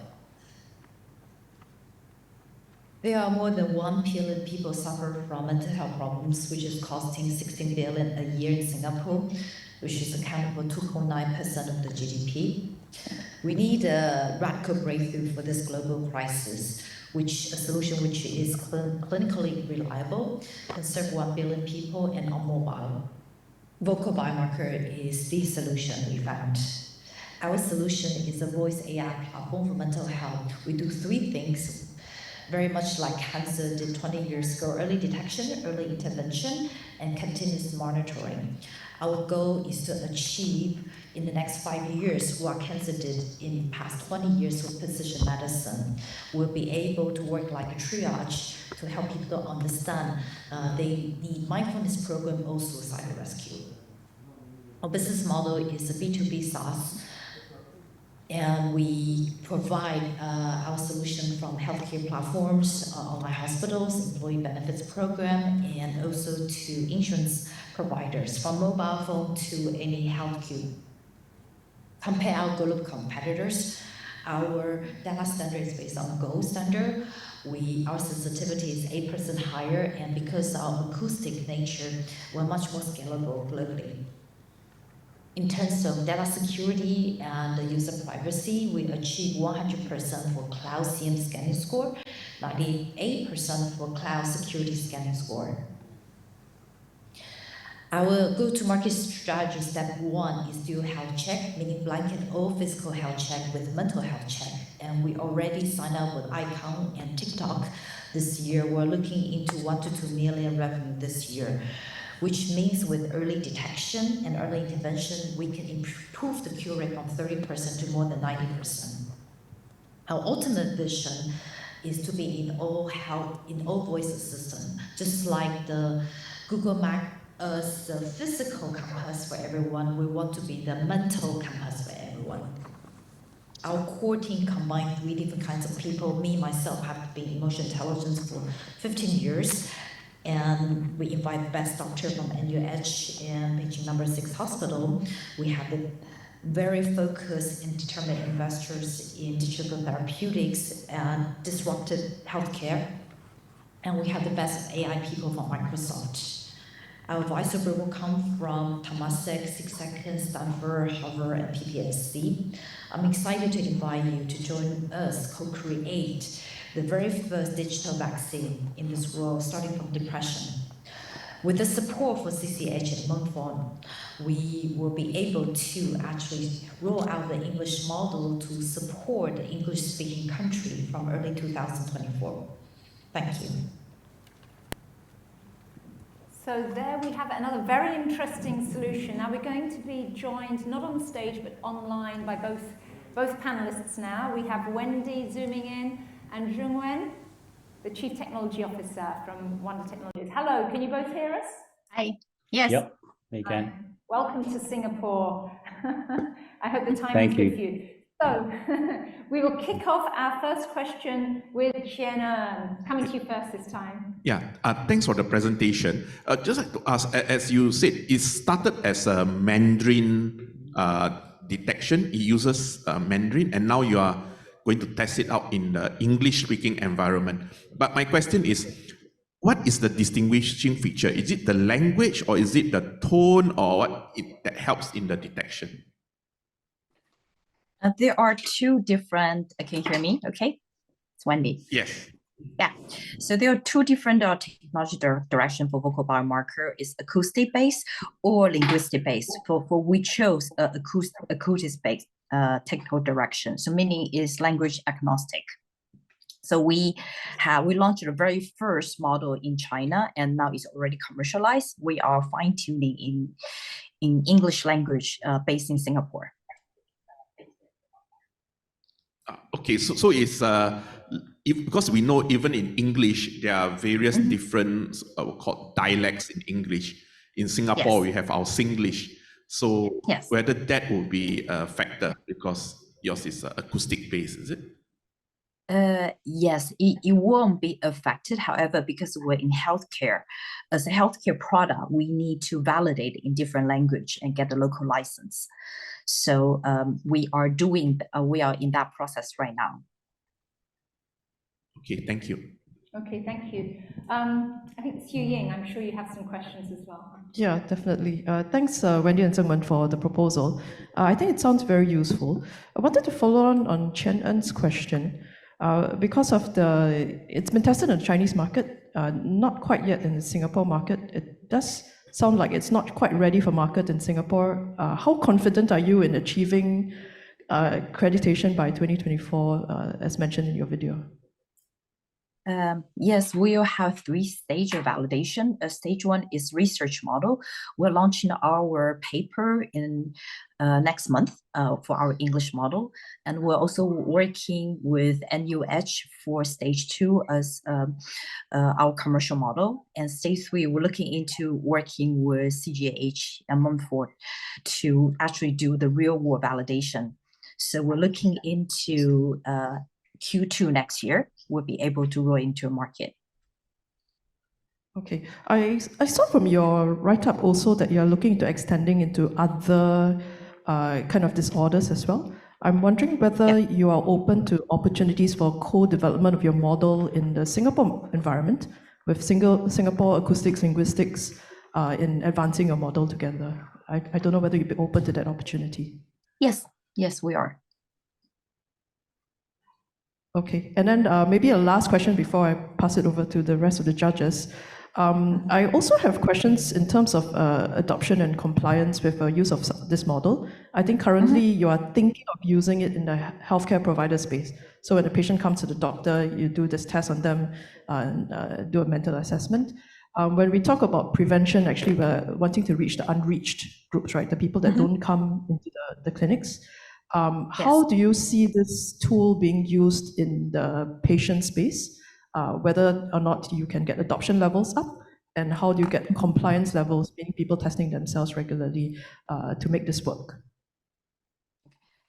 There are more than 1 billion people suffer from mental health problems, which is costing 16 billion a year in Singapore. which is accountable for 2.9% of the GDP. We need a radical breakthrough for this global crisis, a solution which is clinically reliable, can serve 1 billion people, and on mobile. Vocal biomarker is the solution we found. Our solution is a voice AI platform for mental health. We do 3 things, very much like cancer did 20 years ago: early detection, early intervention, and continuous monitoring. Our goal is to achieve in the next 5 years what cancer did in the past 20 years with precision medicine. We'll be able to work like a triage to help people understand they need mindfulness program or suicide rescue. Our business model is a B2B SaaS, and we provide our solution from healthcare platforms, online hospitals, employee benefits program, and also to insurance providers, from mobile phone to any healthcare. Compare our global competitors. Our data standard is based on gold standard. Our sensitivity is 8% higher, and because of our acoustic nature, we're much more scalable globally. In terms of data security and user privacy, we achieve 100% for cloud CM scanning score, 98% for cloud security scanning score. Our go-to-market strategy, step 1, is dual health check, meaning blanket all physical health check with mental health check. And we already signed up with Icon and TikTok this year. We're looking into 1 to 2 million revenue this year, which means with early detection and early intervention, we can improve the cure rate from 30% to more than 90%. Our ultimate vision is to be in all health, in all voice assistant, just like the Google Map as the physical compass for everyone. We want to be the mental compass for everyone. Our core team combines 3 different kinds of people. Me, myself, have been in emotional intelligence for 15 years. And we invite the best doctor from NUH and Beijing No. 6 Hospital. We have the very focused and determined investors in digital therapeutics and disruptive healthcare. And we have the best AI people from Microsoft. Our advisor group will come from Temasek, 6 Seconds, Stanford, Harvard, and PPSC. I'm excited to invite you to join us co-create the very first digital vaccine in this world, starting from depression. With the support for CCH and Montfort, we will be able to actually roll out the English model to support the English-speaking country from early 2024. Thank you. So there we have another very interesting solution. Now we're going to be joined not on stage but online by both panelists now. We have Wendy zooming in and Zhongwen, the Chief Technology Officer from Wonder Technologies. Hello, can you both hear us? Hi. Yes. Yep, we can. Welcome to Singapore. I hope the time is good for you. So we will kick off our first question with Jenna. Coming to you first this time. Yeah, thanks for the presentation. Just like to ask, as you said, it started as a Mandarin detection. It uses Mandarin, and now you are going to test it out in the English-speaking environment. But my question is, what is the distinguishing feature? Is it the language, or is it the tone, or what that helps in the detection? There are 2 different, can you hear me? Okay, it's Wendy. Yes. Yeah, so there are 2 different technology direction for vocal biomarker. Is acoustic-based or linguistic-based. For we chose acoustic-based technical direction. So meaning is language agnostic. So we launched the very first model in China, and now it's already commercialized. We are fine-tuning in English language based in Singapore. Okay, so it's because we know even in English there are various different called dialects in English. In Singapore, we have our Singlish. So whether that will be a factor because yours is acoustic based, is it? Yes, it won't be affected. However, because we're in healthcare, as a healthcare product, we need to validate in different language and get a local license. So we are in that process right now. Okay, thank you. Okay, thank you. I think Xu Ying, I'm sure you have some questions as well. Yeah, definitely. Thanks, Wendy and Zhengwen, for the proposal. I think it sounds very useful. I wanted to follow on Chen En's question. Because of it's been tested in the Chinese market, not quite yet in the Singapore market. It does sound like it's not quite ready for market in Singapore. How confident are you in achieving accreditation by 2024, as mentioned in your video? Yes, we'll have 3 stages of validation. Stage 1 is research model. We're launching our paper in next month for our English model. And we're also working with NUH for stage 2 as our commercial model. And stage 3, we're looking into working with CGH and Mumford to actually do the real world validation. So we're looking into Q2 next year, we'll be able to roll into a market. Okay. I saw from your write-up also that you're looking into extending into other kind of disorders as well. I'm wondering whether you are open to opportunities for co-development of your model in the Singapore environment with Singapore acoustics linguistics in advancing your model together. I don't know whether you'd be open to that opportunity. Yes, we are. Okay, and then maybe a last question before I pass it over to the rest of the judges. I also have questions in terms of adoption and compliance with use of this model. I think currently you are thinking of using it in the healthcare provider space. So when a patient comes to the doctor, you do this test on them and do a mental assessment. When we talk about prevention, actually we're wanting to reach the unreached groups, right? The people that don't come into the clinics. How do you see this tool being used in the patient space? Whether or not you can get adoption levels up, and how do you get compliance levels, meaning people testing themselves regularly to make this work?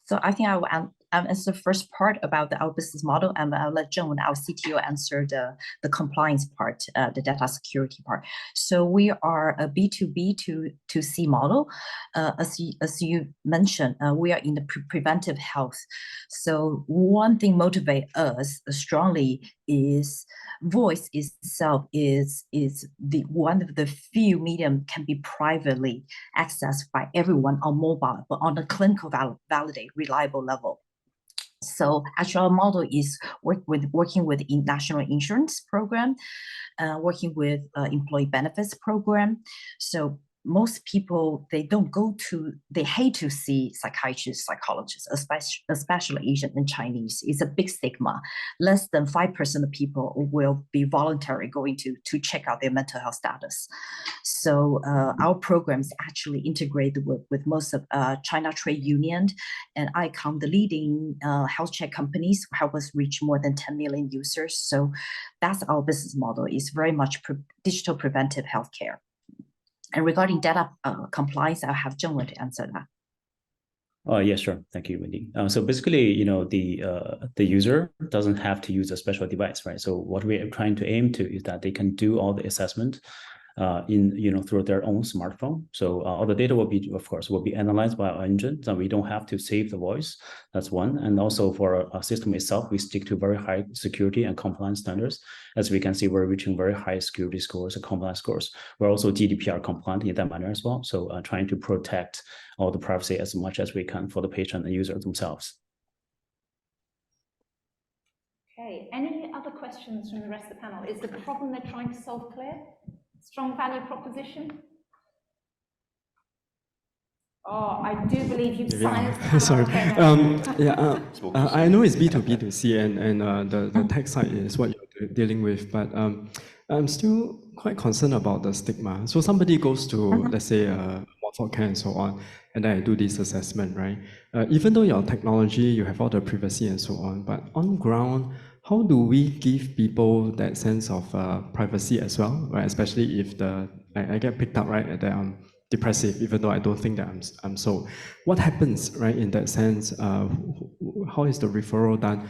So I think I will answer the first part about our business model, and I'll let Zhengwen, our CTO, answer the compliance part, the data security part. So we are a B2B to C model. As you mentioned, we are in the preventive health. So one thing motivates us strongly is voice itself is the one of the few medium can be privately accessed by everyone on mobile, but on a clinical validate reliable level. So actually our model is working with national insurance program, working with employee benefits program. So most people, they hate to see psychiatrists, psychologists, especially Asian and Chinese. It's a big stigma. Less than 5% of people will be voluntary going to check out their mental health status. So our programs actually integrate with most of China Trade Union and ICON, the leading health check companies, help us reach more than 10 million users. So that's our business model, is very much digital preventive healthcare. And regarding data compliance, I'll have Zhengwen to answer that. Yes, sure. Thank you, Wendy. So basically, the user doesn't have to use a special device, right? So what we are trying to aim to is that they can do all the assessment through their own smartphone. So all the data will be analyzed by our engine, and we don't have to save the voice. That's one. And also for our system itself, we stick to very high security and compliance standards. As we can see, we're reaching very high security scores and compliance scores. We're also GDPR compliant in that manner as well. So trying to protect all the privacy as much as we can for the patient and user themselves. Okay, any other questions from the rest of the panel? Is the problem they're trying to solve clear? Strong value proposition? Oh, I do believe you've silenced. Sorry. I know it's B2B to C, and the tech side is what you're dealing with, but I'm still quite concerned about the stigma. So somebody goes to, let's say, Watford Care and so on, and then I do this assessment, right? Even though your technology, you have all the privacy and so on, but on ground, how do we give people that sense of privacy as well, right? Especially if I get picked up, right, that I'm depressive, even though I don't think that I'm so. What happens, right, in that sense? How is the referral done?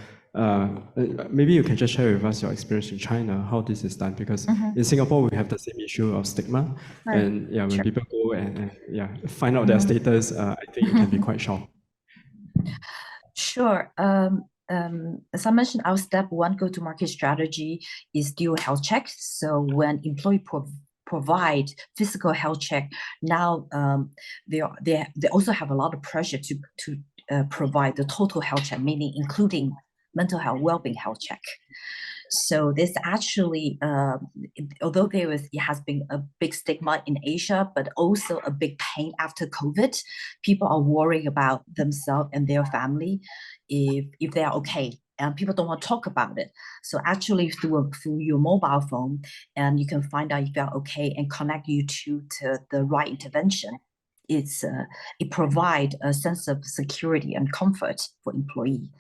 Maybe you can just share with us your experience in China, how this is done, because in Singapore we have the same issue of stigma, and when people go and find out their status, I think it can be quite shocking. Sure. As I mentioned, our step one go-to-market strategy is dual health check. So when employee provide physical health check, now they also have a lot of pressure to provide the total health check, meaning including mental health, well-being health check. So this actually, although it has been a big stigma in Asia, but also a big pain after COVID, people are worrying about themselves and their family if they are okay. And people don't want to talk about it. So actually through your mobile phone, and you can find out if you are okay and connect you to the right intervention. It provides a sense of security and comfort for employee.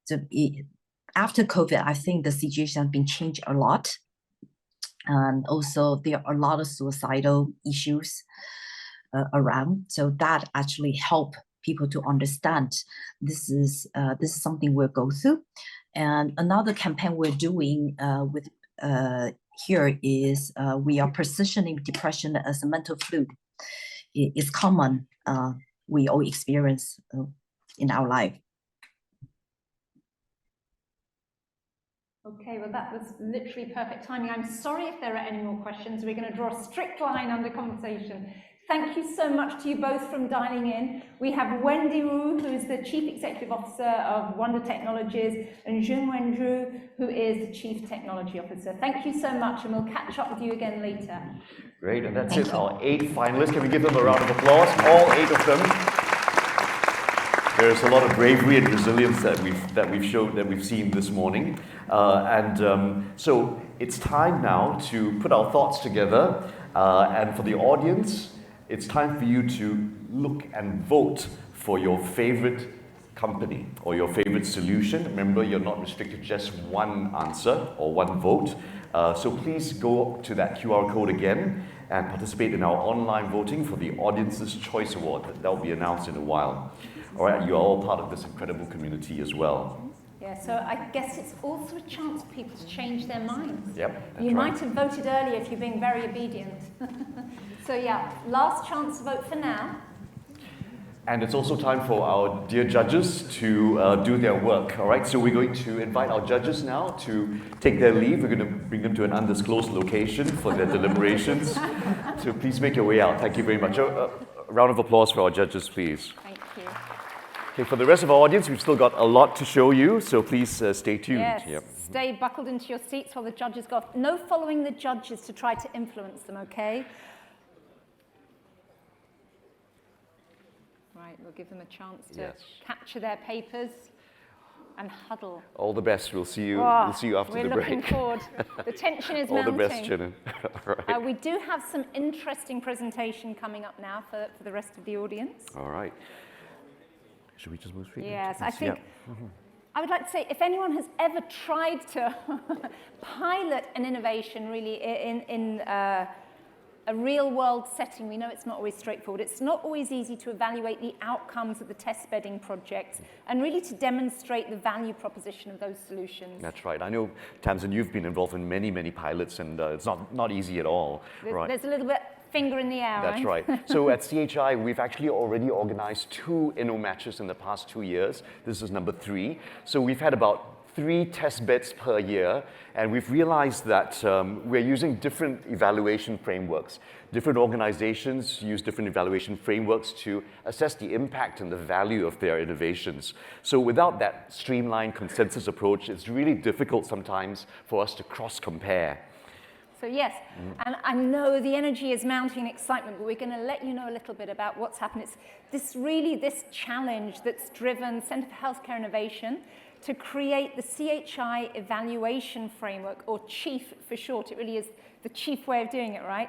So after COVID, I think the situation has been changed a lot. And also there are a lot of suicidal issues around. So that actually help people to understand this is something we'll go through. And another campaign we're doing with here is we are positioning depression as a mental flu. It's common. We all experience in our life. Okay, well that was literally perfect timing. I'm sorry if there are any more questions. We're going to draw a strict line under conversation. Thank you so much to you both from dialing in. We have Wendy Wu, who is the Chief Executive Officer of Wonder Technologies, and Jun Wenzhu, who is the Chief Technology Officer. Thank you so much, and we'll catch up with you again later. Great, and that's it, our 8 finalists. Can we give them a round of applause? All 8 of them. There's a lot of bravery and resilience that we've seen this morning, so it's time now to put our thoughts together, and for the audience, it's time for you to look and vote for your favorite company or your favorite solution. Remember, you're not restricted to just one answer or one vote, so please go to that QR code again and participate in our online voting for the Audience's Choice Award. That will be announced in a while. All right, you are all part of this incredible community as well. Yeah, so I guess it's also a chance for people to change their minds. Yep, You might have voted earlier if you're being very obedient. So yeah, last chance to vote for now. And it's also time for our dear judges to do their work, all right? So we're going to invite our judges now to take their leave. We're going to bring them to an undisclosed location for their deliberations. So please make your way out. Thank you very much. A round of applause for our judges, please. Thank you. Okay, for the rest of our audience, we've still got a lot to show you, so please stay tuned. Yes, yep. Stay buckled into your seats while the judges go off. No following the judges to try to influence them, okay? Right, we'll give them a chance to capture their papers and huddle. All the best. We'll see you. We'll see you after the break. We're looking forward. The tension is all mounting. The best, Shannon. Right. We do have some interesting presentation coming up now for the rest of the audience. All right. Should we just move straight? Yes, I think I would like to say if anyone has ever tried to pilot an innovation really in a real-world setting, we know it's not always straightforward. It's not always easy to evaluate the outcomes of the test bedding projects and really to demonstrate the value proposition of those solutions. That's right. I know, Tamsin, you've been involved in many, many pilots, and it's not easy at all. There's a little bit finger in the air, That's right. So at CHI, we've actually already organized 2 InnoMatches in the past 2 years. This is number 3. So we've had about 3 test beds per year, and we've realized that we're using different evaluation frameworks. Different organizations use different evaluation frameworks to assess the impact and the value of their innovations. So without that streamlined consensus approach, it's really difficult sometimes for us to cross-compare. So yes, and I know the energy is mounting excitement, but we're going to let you know a little bit about what's happened. It's this challenge that's driven Centre for Healthcare Innovation to create the CHI evaluation framework, or CHIEF for short. It really is the chief way of doing it, right?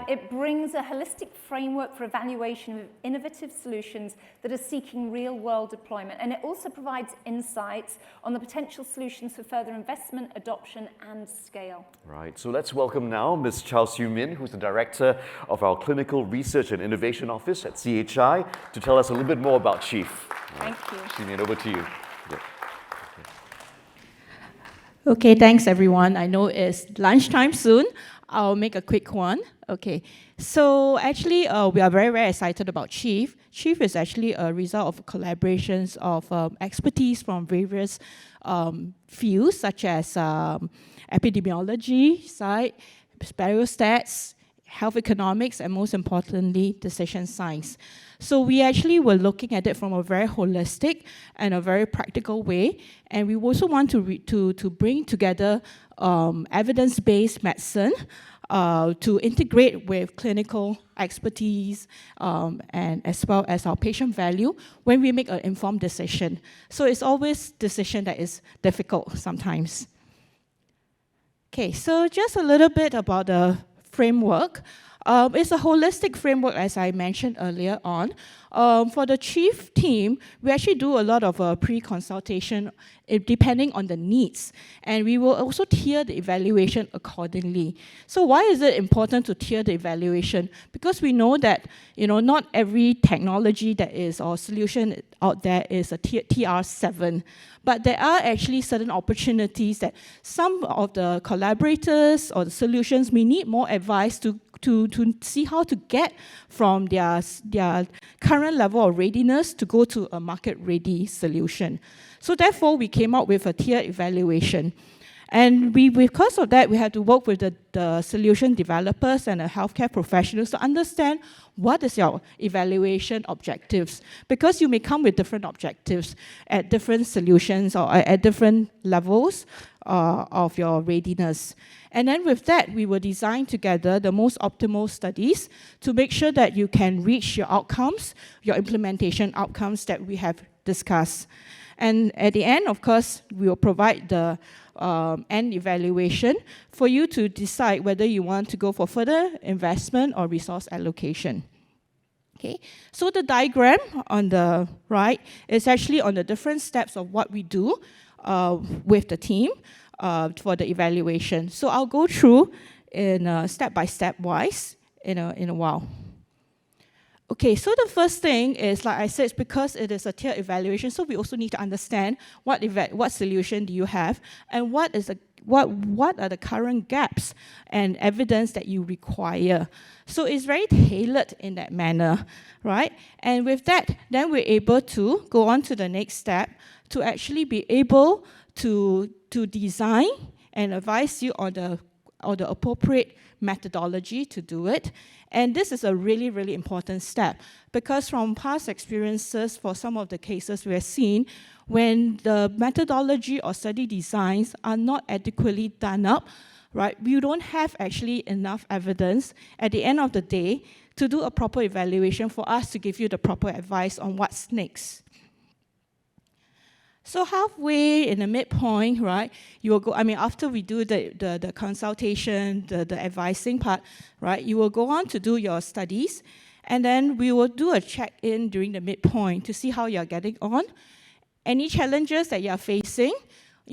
It brings a holistic framework for evaluation of innovative solutions that are seeking real-world deployment. And it also provides insights on the potential solutions for further investment, adoption, and scale. Right, so let's welcome now Ms. Chow Siew Min, who's the Director of our Clinical Research and Innovation Office at CHI, to tell us a little bit more about CHIEF. Thank you. Siew Min, over to you. Okay, thanks everyone. I know it's lunchtime soon. I'll make a quick one. Okay, so actually we are very, very excited about Chief. Chief is actually a result of collaborations of expertise from various fields such as epidemiology, side, biostats, health economics, and most importantly, decision science. So we actually were looking at it from a very holistic and a very practical way, and we also want to bring together evidence-based medicine to integrate with clinical expertise and as well as our patient value when we make an informed decision. So it's always decision that is difficult sometimes. Okay, so just a little bit about the framework. It's a holistic framework, as I mentioned earlier on. For the Chief team, we actually do a lot of pre-consultation depending on the needs. And we will also tier the evaluation accordingly. So why is it important to tier the evaluation? Because we know that not every technology that is or solution out there is a TR7. But there are actually certain opportunities that some of the collaborators or the solutions may need more advice to see how to get from their current level of readiness to go to a market-ready solution. So therefore, we came up with a tiered evaluation. And because of that, we had to work with the solution developers and the healthcare professionals to understand what is your evaluation objectives. Because you may come with different objectives at different solutions or at different levels of your readiness. And then with that, we will design together the most optimal studies to make sure that you can reach your outcomes, your implementation outcomes that we have discussed. And at the end, of course, we will provide the end evaluation for you to decide whether you want to go for further investment or resource allocation. Okay, so the diagram on the right is actually on the different steps of what we do with the team for the evaluation. So I'll go through in step-by-step wise in a while. Okay, so the first thing is, like I said, it's because it is a tiered evaluation, so we also need to understand what solution do you have and what are the current gaps and evidence that you require. So it's very tailored in that manner, right? And with that, then we're able to go on to the next step to actually be able to design and advise you on the appropriate methodology to do it. And this is a really, really important step because from past experiences for some of the cases we have seen, when the methodology or study designs are not adequately done up, right, we don't have actually enough evidence at the end of the day to do a proper evaluation for us to give you the proper advice on what's next. So halfway in the midpoint, right, you will go, after we do the consultation, the advising part, right, you will go on to do your studies, and then we will do a check-in during the midpoint to see how you're getting on. Any challenges that you're facing,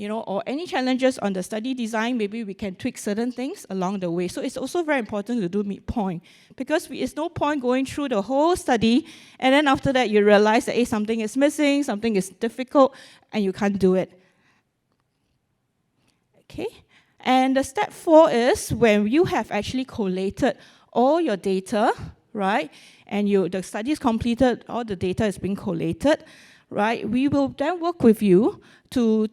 or any challenges on the study design, maybe we can tweak certain things along the way. So it's also very important to do midpoint because it's no point going through the whole study and then after that you realize that something is missing, something is difficult, and you can't do it. Okay, and the step 4 is when you have actually collated all your data, right, and the study is completed, all the data is being collated, right, we will then work with you to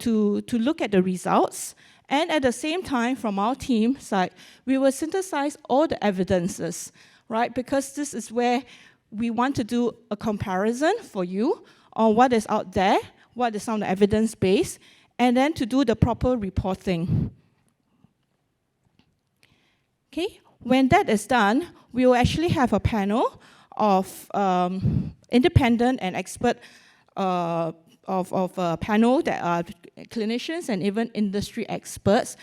look at the results, and at the same time, from our team side, we will synthesize all the evidences, right, because this is where we want to do a comparison for you on what is out there, what is some of the evidence base, and then to do the proper reporting. Okay, when that is done, we will actually have a panel of independent and expert of a panel that are clinicians and even industry experts.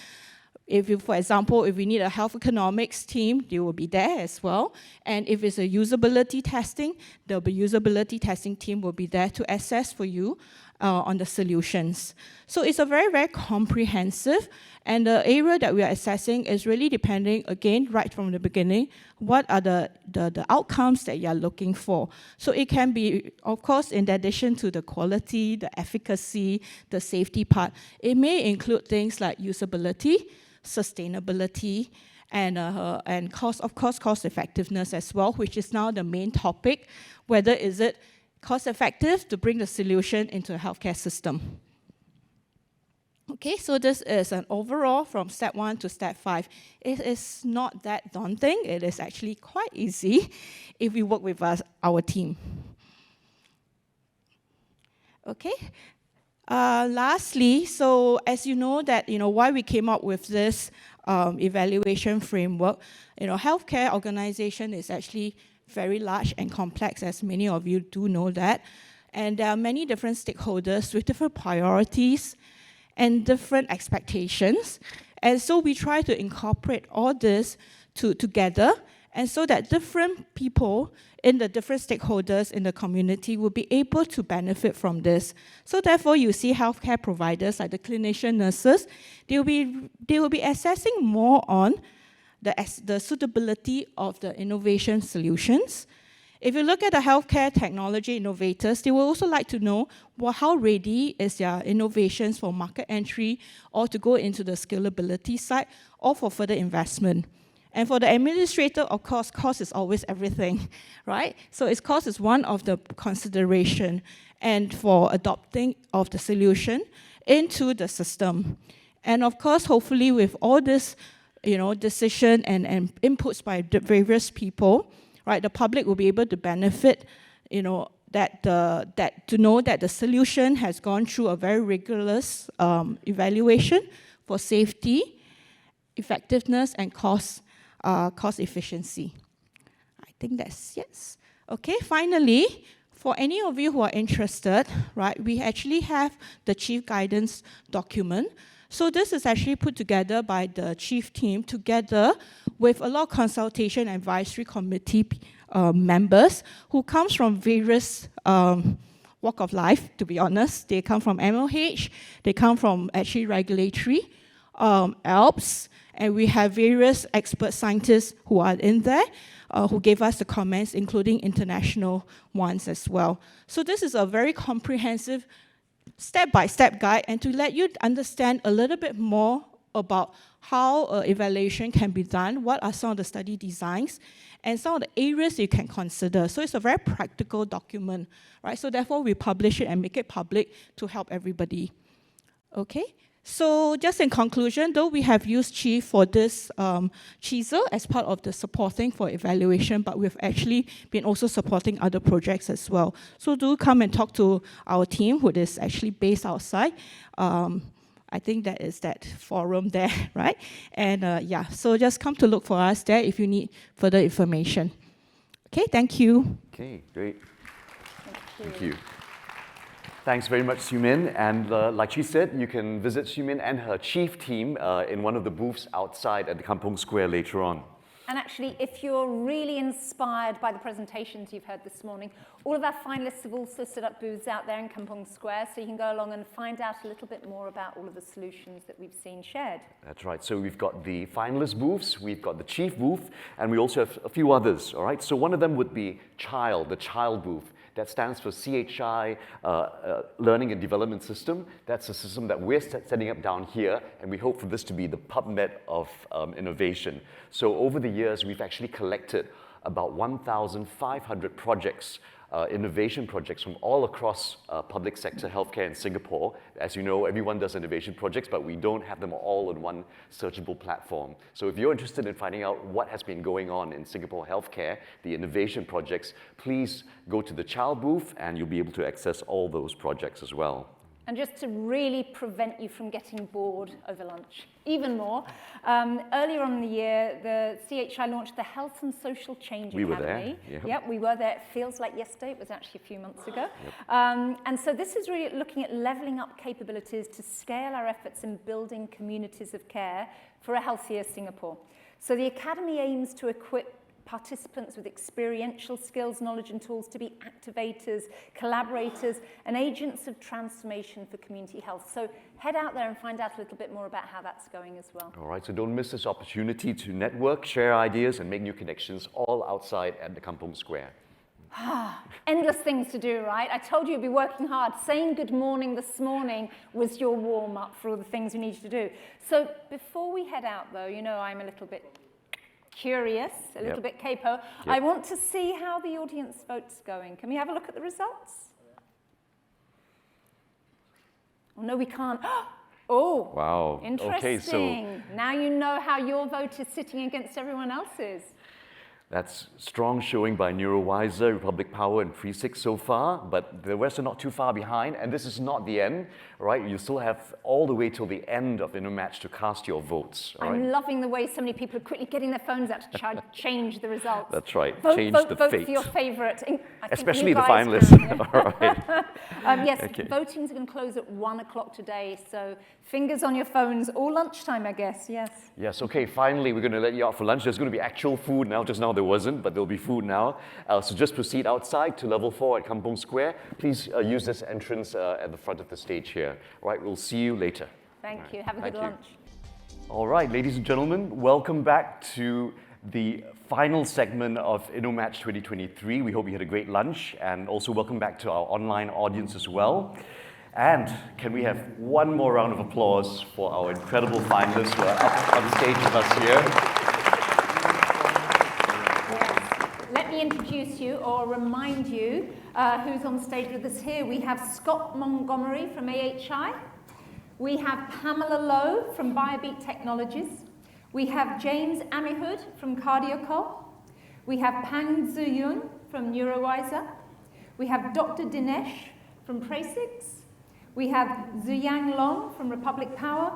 For example, if we need a health economics team, they will be there as well. And if it's a usability testing, the usability testing team will be there to assess for you on the solutions. So it's a very, very comprehensive, and the area that we are assessing is really depending, again, right from the beginning, what are the outcomes that you are looking for. So it can be, of course, in addition to the quality, the efficacy, the safety part, it may include things like usability, sustainability, and cost effectiveness as well, which is now the main topic. Whether is it cost effective to bring the solution into the healthcare system. Okay, so this is an overall from step 1 to step 5. It is not that daunting. It is actually quite easy if we work with our team. Okay. Lastly, so as you know that, why we came up with this evaluation framework, healthcare organization is actually very large and complex, as many of you do know that. And there are many different stakeholders with different priorities and different expectations. And so we try to incorporate all this together, and so that different people in the different stakeholders in the community will be able to benefit from this. So therefore, you see healthcare providers like the clinician nurses, they will be assessing more on the suitability of the innovation solutions. If you look at the healthcare technology innovators, they will also like to know how ready is their innovations for market entry or to go into the scalability side or for further investment. And for the administrator, of course, cost is always everything, right? So its cost is one of the consideration and for adopting of the solution into the system. And of course, hopefully with all this, decision and inputs by the various people, right, the public will be able to benefit, to know that the solution has gone through a very rigorous evaluation for safety, effectiveness, and cost efficiency. I think that's yes. Okay, finally, for any of you who are interested, right, we actually have the chief guidance document. So this is actually put together by the chief team together with a lot of consultation advisory committee members who comes from various walk of life, to be honest. They come from MOH, they come from actually regulatory, ALPS, and we have various expert scientists who are in there, who gave us the comments, including international ones as well. So this is a very comprehensive step-by-step guide, and to let you understand a little bit more about how evaluation can be done, what are some of the study designs, and some of the areas you can consider. So it's a very practical document, right? So therefore, we publish it and make it public to help everybody. Okay? So just in conclusion, though we have used Chief for this CHISEL as part of the supporting for evaluation, but we've actually been also supporting other projects as well. So do come and talk to our team, who is actually based outside. I think that is that forum there, right? And yeah, so just come to look for us there if you need further information. Okay, thank you. Okay, great. Thank you. Thanks very much, Xiumin. And like she said, you can visit Xiumin and her chief team in one of the booths outside at the Kampong Square later on. And actually, if you're really inspired by the presentations you've heard this morning, all of our finalists have also set up booths out there in Kampong Square, so you can go along and find out a little bit more about all of the solutions that we've seen shared. That's right. So we've got the finalist booths, we've got the chief booth, and we also have a few others, all right? So one of them would be the child booth. That stands for CHI Learning and Development System. That's a system that we're setting up down here, and we hope for this to be the PubMed of innovation. So over the years, we've actually collected about 1,500 projects, innovation projects from all across public sector healthcare in Singapore. As you know, everyone does innovation projects, but we don't have them all on one searchable platform. So if you're interested in finding out what has been going on in Singapore healthcare, the innovation projects, please go to the child booth and you'll be able to access all those projects as well. And just to really prevent you from getting bored over lunch, even more, earlier on in the year, the CHI launched the Health and Social Change Academy. We were there. Yep, we were there. It feels like yesterday. It was actually a few months ago. Yep. And so this is really looking at leveling up capabilities to scale our efforts in building communities of care for a healthier Singapore. So the Academy aims to equip participants with experiential skills, knowledge, and tools to be activators, collaborators, and agents of transformation for community health. So head out there and find out a little bit more about how that's going as well. All right, so don't miss this opportunity to network, share ideas, and make new connections all outside at the Kampong Square. Endless things to do, right? I told you you'd be working hard. Saying good morning this morning was your warm-up for all the things we needed to do. So before we head out, though, you know I'm a little bit curious, a little Yep. bit capo. I want to see how the audience vote's going. Can we have a look at the results? Oh, no, we can't. Oh, wow. interesting. Okay, so now you know how your vote is sitting against everyone else's. that's strong showing by NeuroWiser, Republic Power, and 3.6 so far, but the rest are not too far behind, and this is not the end, right? You still have all the way till the end of InnoMatch to cast your votes, all right? I'm loving the way so many people are quickly getting their phones out to change the results. That's right, Vote, change vote, the vote fate. for your favourite. Especially the finalists, all right. Yes, Okay. voting's going to close at 1 o'clock today, so fingers on your phones, all lunchtime, I guess, yes. Yes, okay, finally, we're going to let you out for lunch. There's going to be actual food now. Just now there wasn't, but there'll be food now. So just proceed outside to level 4 at Kampong Square. Please use this entrance at the front of the stage here. All right, we'll see you later. Thank you. Have a good Thank you. lunch. All right, ladies and gentlemen, welcome back to the final segment of InnoMatch 2023. We hope you had a great lunch, and also welcome back to our online audience as well. And can we have one more round of applause for our incredible finalists who are up on stage with us here? Let me introduce you or remind you who's on stage with us here. We have Scott Montgomery from AHI. We have Pamela Lowe from BioBeat Technologies. We have James Amihud from CardioCol. We have Pang Zuyun from NeuroWiser. We have Dr. Dinesh from Prasix. We have Zuyang Long from Republic Power.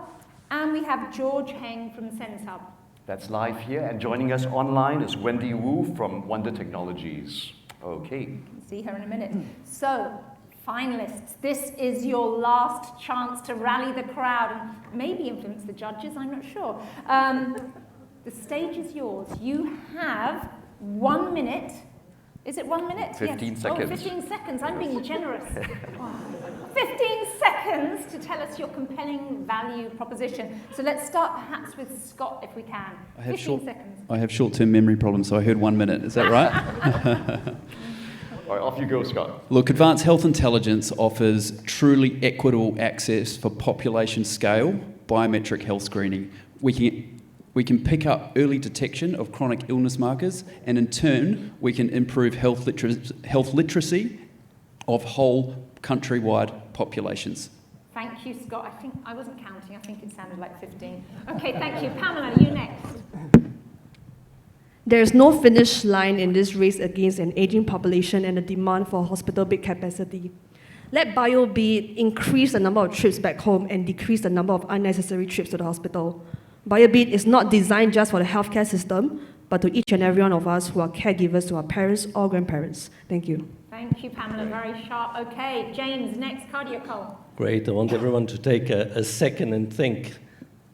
And we have George Heng from SenseHub. That's live here, and joining us online is Wendy Wu from Wonder Technologies. Okay. You can see her in a minute. So, finalists, this is your last chance to rally the crowd and maybe influence the judges, I'm not sure. The stage is yours. You have 1 minute. Is it 1 minute? 15 yes. seconds. Oh, 15 seconds. I'm being generous. Wow. 15 seconds to tell us your compelling value proposition. So let's start perhaps with Scott, if we can. 15 seconds. I have short-term memory problems, so I heard 1 minute. Is that right? All right, off you go, Scott. Look, advanced health intelligence offers truly equitable access for population scale biometric health screening. We can pick up early detection of chronic illness markers, and in turn, we can improve health literacy of whole countrywide populations. Thank you, Scott. I think I wasn't counting. I think it sounded like 15. Okay, thank you. Pamela, you next. There is no finish line in this race against an aging population and the demand for hospital bed capacity. Let BioBeat increase the number of trips back home and decrease the number of unnecessary trips to the hospital. BioBeat is not designed just for the healthcare system, but to each and every one of us who are caregivers to our parents or grandparents. Thank you. Thank you, Pamela. Very sharp. Okay, James, next, CardioCol. Great. I want everyone to take a second and think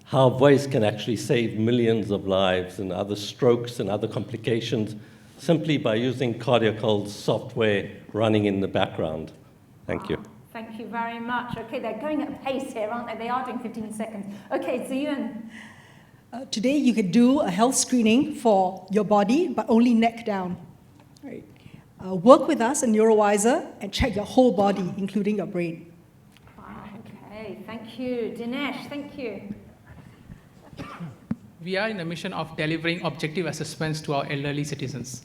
how voice can actually save millions of lives and other strokes and other complications simply by using CardioCol's software running in the background. Thank you. Thank you very much. Okay, they're going at a pace here, aren't they? They are doing 15 seconds. Okay, Ziyun. Today you can do a health screening for your body, but only neck down. Right. Work with us in NeuroWiser and check your whole body, including your brain. Wow, okay, thank you. Dinesh, thank you. We are in a mission of delivering objective assessments to our elderly citizens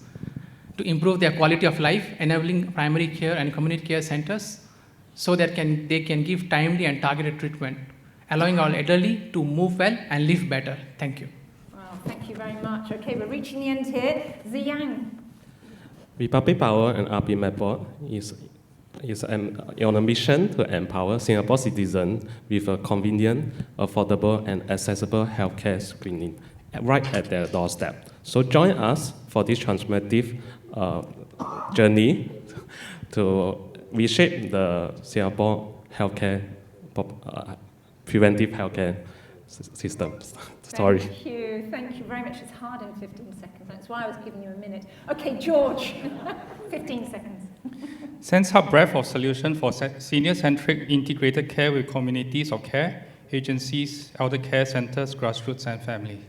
to improve their quality of life, enabling primary care and community care centers so that they can give timely and targeted treatment, allowing our elderly to move well and live better. Thank you. Wow, thank you very much. Okay, we're reaching the end here. Ziyang. Republic Power and RP Mapboard is on a mission to empower Singapore citizens with a convenient, affordable, and accessible healthcare screening right at their doorstep. So join us for this transformative journey to reshape the Singapore healthcare preventive healthcare system. Sorry. Thank you very much. It's hard in 15 seconds. That's why I was giving you a minute. Okay, George, 15 seconds. SenseHub breadth of solution for senior-centric integrated care with communities of care, agencies, elder care centers, grassroots, and family.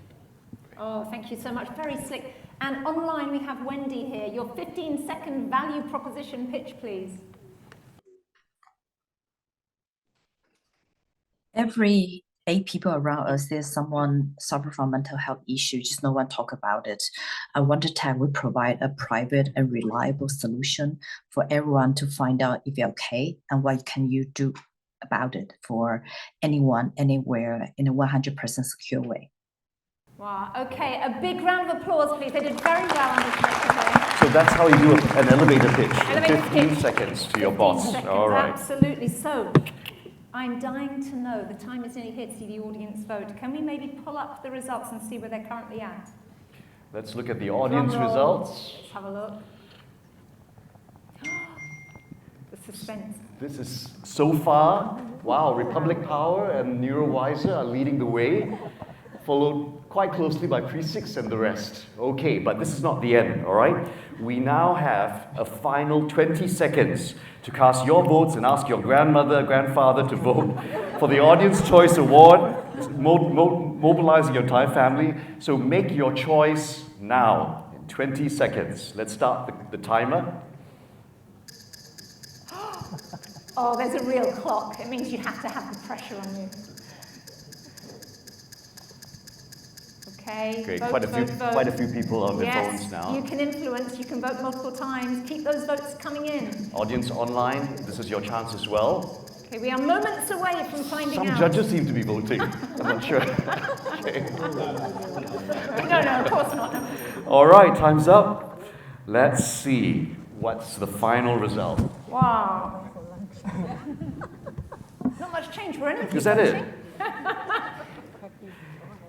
Oh, thank you so much. Very slick. And online we have Wendy here. Your 15-second value proposition pitch, please. Every 8 people around us, there's someone suffer from mental health issues, just no one talk about it. I wanted to we provide a private and reliable solution for everyone to find out if you're okay and what can you do about it for anyone, anywhere, in a 100% secure way. Wow, okay, a big round of applause, please. They did very well on this microphone. So that's how you do an elevator pitch. Elevator 15 pitch. seconds to your boss. 15 seconds, All right. absolutely. So, I'm dying to know, the time is nearly here to see the audience vote. Can we maybe pull up the results and see where they're currently at? Let's look at the audience Drum roll. results. Let's have a look. The suspense. This is so far, wow, Republic Power and NeuroWiser are leading the way, followed quite closely by Pre6 and the rest. Okay, but this is not the end, all right? We now have a final 20 seconds to cast your votes and ask your grandmother, grandfather to vote for the Audience Choice Award, mobilizing your entire family. So make your choice now, in 20 seconds. Let's start the timer. Oh, there's a real clock. It means you have to have the pressure on you. Okay, Great, vote, quite a few people on their yes, phones now. You can influence, you can vote multiple times. Keep those votes coming in. Audience online, this is your chance as well. Okay, we are moments away from finding out. Some judges seem to be voting. I'm not sure. Okay. No, of course not. No. All right, time's up. Let's see what's the final result. Wow. Not much change for anything. Is that it?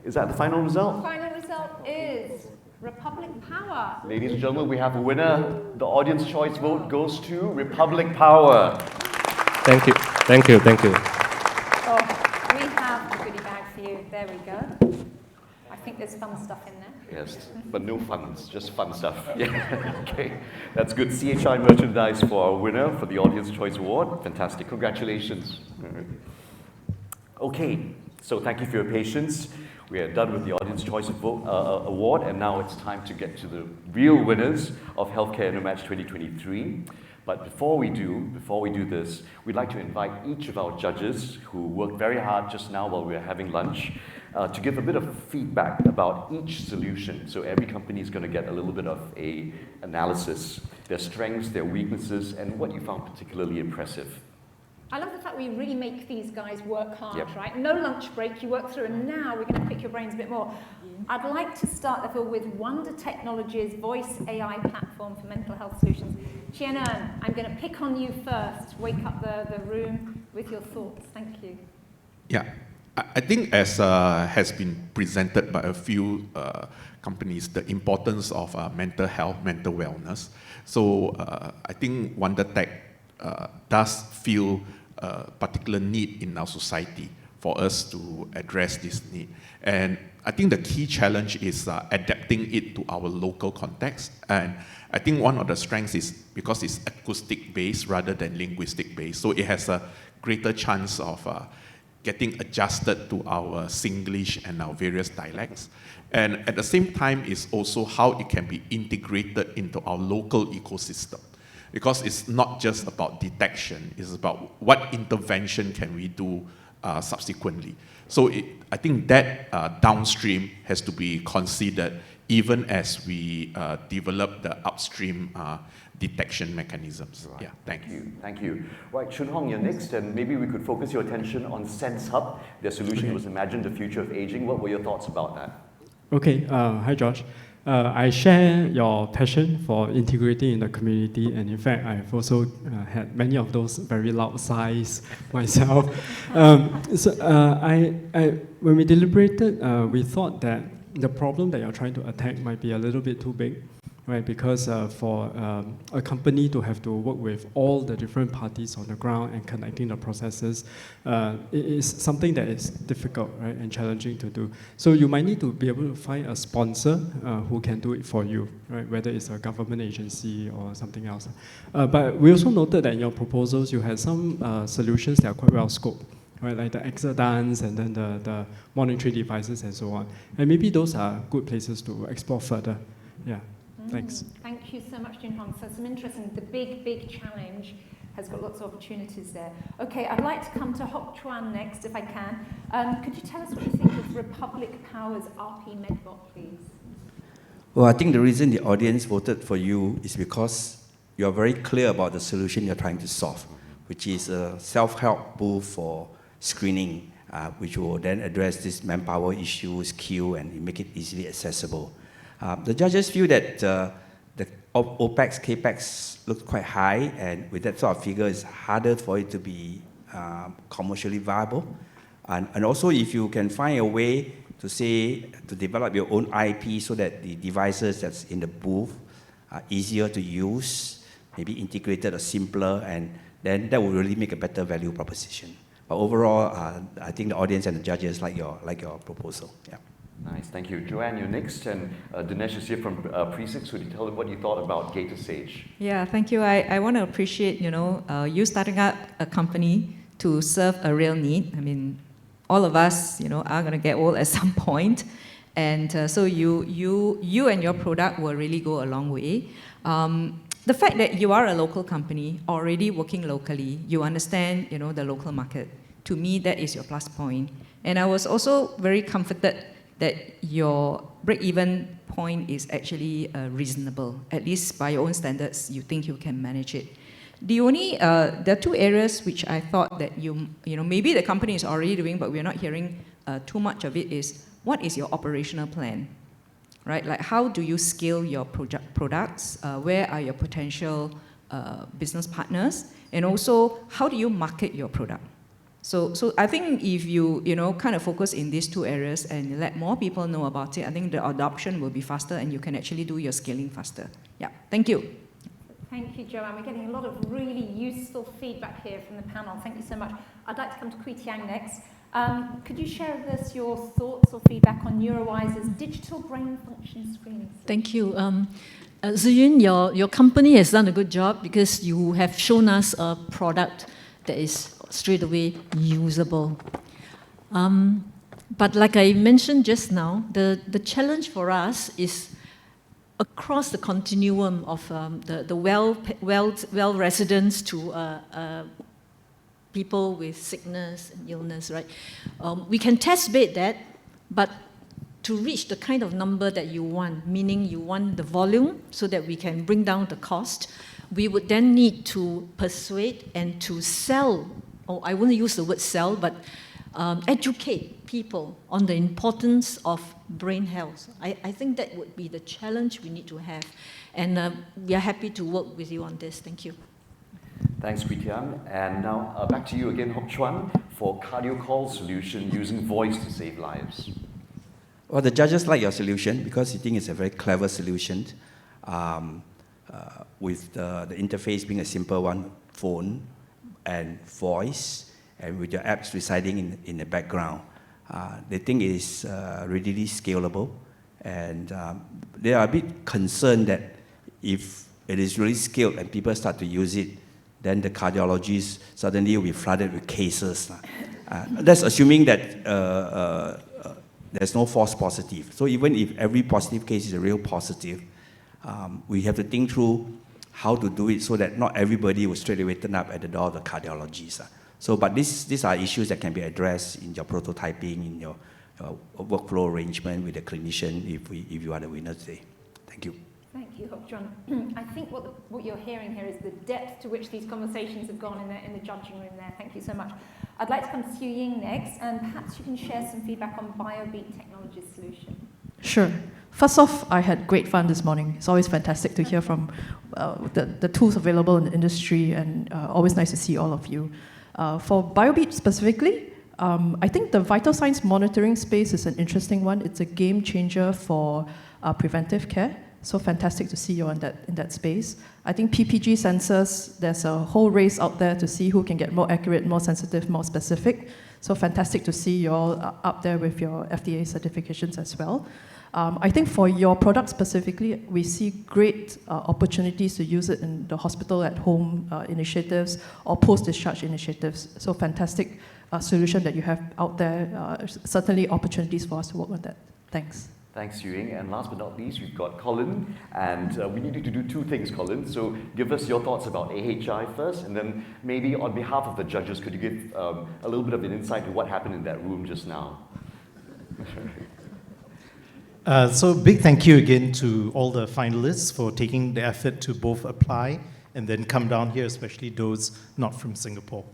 Is that the final result? The final result is Republic Power. Ladies and gentlemen, we have a winner. The audience choice vote goes to Republic Power. Thank you. Thank you. Thank you. Oh, we have the goodie bag for you. There we go. I think there's fun stuff in there. Yes, but no funds, just fun stuff. Yeah, okay. That's good CHI merchandise for our winner for the Audience Choice Award. Fantastic. Congratulations. Okay, so thank you for your patience. We are done with the Audience Choice Award, and now it's time to get to the real winners of Healthcare InnoMatch 2023. But before we do this, we'd like to invite each of our judges who worked very hard just now while we were having lunch to give a bit of feedback about each solution. So every company is going to get a little bit of a analysis, their strengths, their weaknesses, and what you found particularly impressive. I love the fact we really make these guys work hard, Yep. right? No lunch break, you work through, and now we're going to pick your brains a bit more. I'd like to start, therefore, with Wonder Technologies' voice AI platform for mental health solutions. Chien Ern, I'm going to pick on you first. Wake up the room with your thoughts. Thank you. Yeah, I think as has been presented by a few companies, the importance of mental health, mental wellness. So I think Wonder Tech does feel a particular need in our society for us to address this need. And I think the key challenge is adapting it to our local context. And I think one of the strengths is because it's acoustic-based rather than linguistic-based, so it has a greater chance of getting adjusted to our Singlish and our various dialects. And at the same time, it's also how it can be integrated into our local ecosystem. Because it's not just about detection, it's about what intervention can we do subsequently. So I think that downstream has to be considered even as we develop the upstream detection mechanisms. Right. Yeah, thank you. Thank you. Right, Chun Hong, you're next, and maybe we could focus your attention on Sense Hub. Their solution was Imagine the Future of Aging. What were your thoughts about that? Okay, hi Josh. I share your passion for integrating in the community, and in fact, I've also had many of those very loud sighs myself. When we deliberated, we thought that the problem that you're trying to attack might be a little bit too big, right? Because for a company to have to work with all the different parties on the ground and connecting the processes, it is something that is difficult, right, and challenging to do. So you might need to be able to find a sponsor who can do it for you, right? Whether it's a government agency or something else. But we also noted that in your proposals, you had some solutions that are quite well scoped, right, like the exodance and then the monitoring devices and so on. And maybe those are good places to explore further. Yeah. Thanks. Thank you so much, Jun Hong. So some interesting, the big challenge has got lots of opportunities there. Okay, I'd like to come to Hok Chuan next, if I can. Could you tell us what you think of Republic Power's RP Medbot, please? Well, I think the reason the audience voted for you is because you're very clear about the solution you're trying to solve, which is a self-help tool for screening, which will then address this manpower issues, queue, and make it easily accessible. The judges feel that the OPEX, CAPEX looks quite high, and with that sort of figure, it's harder for it to be commercially viable. And also, if you can find a way to develop your own IP so that the devices that's in the booth are easier to use, maybe integrated or simpler, and then that will really make a better value proposition. But overall, I think the audience and the judges like your proposal. Yeah. Nice, thank you. Joanne, you're next, and Dinesh is here from Precinct. Would you tell them what you thought about Gator Sage? Yeah, thank you. I want to appreciate, you starting up a company to serve a real need. I mean, all of us, are going to get old at some point, and so you and your product will really go a long way. The fact that you are a local company, already working locally, you understand, the local market. To me, that is your plus point. And I was also very comforted that your break-even point is actually reasonable. At least by your own standards, you think you can manage it. The only, there are two areas which I thought that maybe the company is already doing, but we're not hearing too much of it, is what is your operational plan? Right? Like, how do you scale your products? Where are your potential business partners? And also, how do you market your product? So I think if you kind of focus in these two areas and let more people know about it, I think the adoption will be faster and you can actually do your scaling faster. Yeah, thank you. Thank you, Joanne. We're getting a lot of really useful feedback here from the panel. Thank you so much. I'd like to come to Kui Tiang next. Could you share with us your thoughts or feedback on NeuroWise's digital brain function screening? Thank you. Ziyun, your company has done a good job because you have shown us a product that is straight away usable. But like I mentioned just now, the challenge for us is across the continuum of the well residents to people with sickness and illness, right? We can test bed that, but to reach the kind of number that you want, meaning you want the volume so that we can bring down the cost, we would then need to persuade and to sell, or I wouldn't use the word sell, but educate people on the importance of brain health. I think that would be the challenge we need to have. And we are happy to work with you on this. Thank you. Thanks, Kui Tiang. And now back to you again, Hok Chuan, for cardio call solution using voice to save lives. Well, the judges like your solution because you think it's a very clever solution, with the interface being a simple one, phone and voice, and with your apps residing in the background. They think it is readily scalable, and they are a bit concerned that if it is really scaled and people start to use it, then the cardiologists suddenly will be flooded with cases. That's assuming that there's no false positive. So even if every positive case is a real positive, we have to think through how to do it so that not everybody will straight away turn up at the door of the cardiologist. But these are issues that can be addressed in your prototyping, in your workflow arrangement with the clinician if you are the winner today. Thank you. Thank you, Hok Chuan. I think what you're hearing here is the depth to which these conversations have gone in the judging room there. Thank you so much. I'd like to come to Xiu Ying next, and perhaps you can share some feedback on BioBeat Technologies solution. Sure. First off, I had great fun this morning. It's always fantastic to hear from the tools available in the industry, and always nice to see all of you. For BioBeat specifically, I think the vital signs monitoring space is an interesting one. It's a game changer for preventive care. So fantastic to see you in that space. I think PPG sensors, there's a whole race out there to see who can get more accurate, more sensitive, more specific. So fantastic to see you all up there with your FDA certifications as well. I think for your product specifically, we see great opportunities to use it in the hospital at home initiatives or post-discharge initiatives. So fantastic solution that you have out there. Certainly opportunities for us to work on that. Thanks. Thanks, Yuying. And last but not least, we've got Colin. And we need you to do two things, Colin. So give us your thoughts about AHI first, and then maybe on behalf of the judges, could you give a little bit of an insight to what happened in that room just now? So big thank you again to all the finalists for taking the effort to both apply and then come down here, especially those not from Singapore.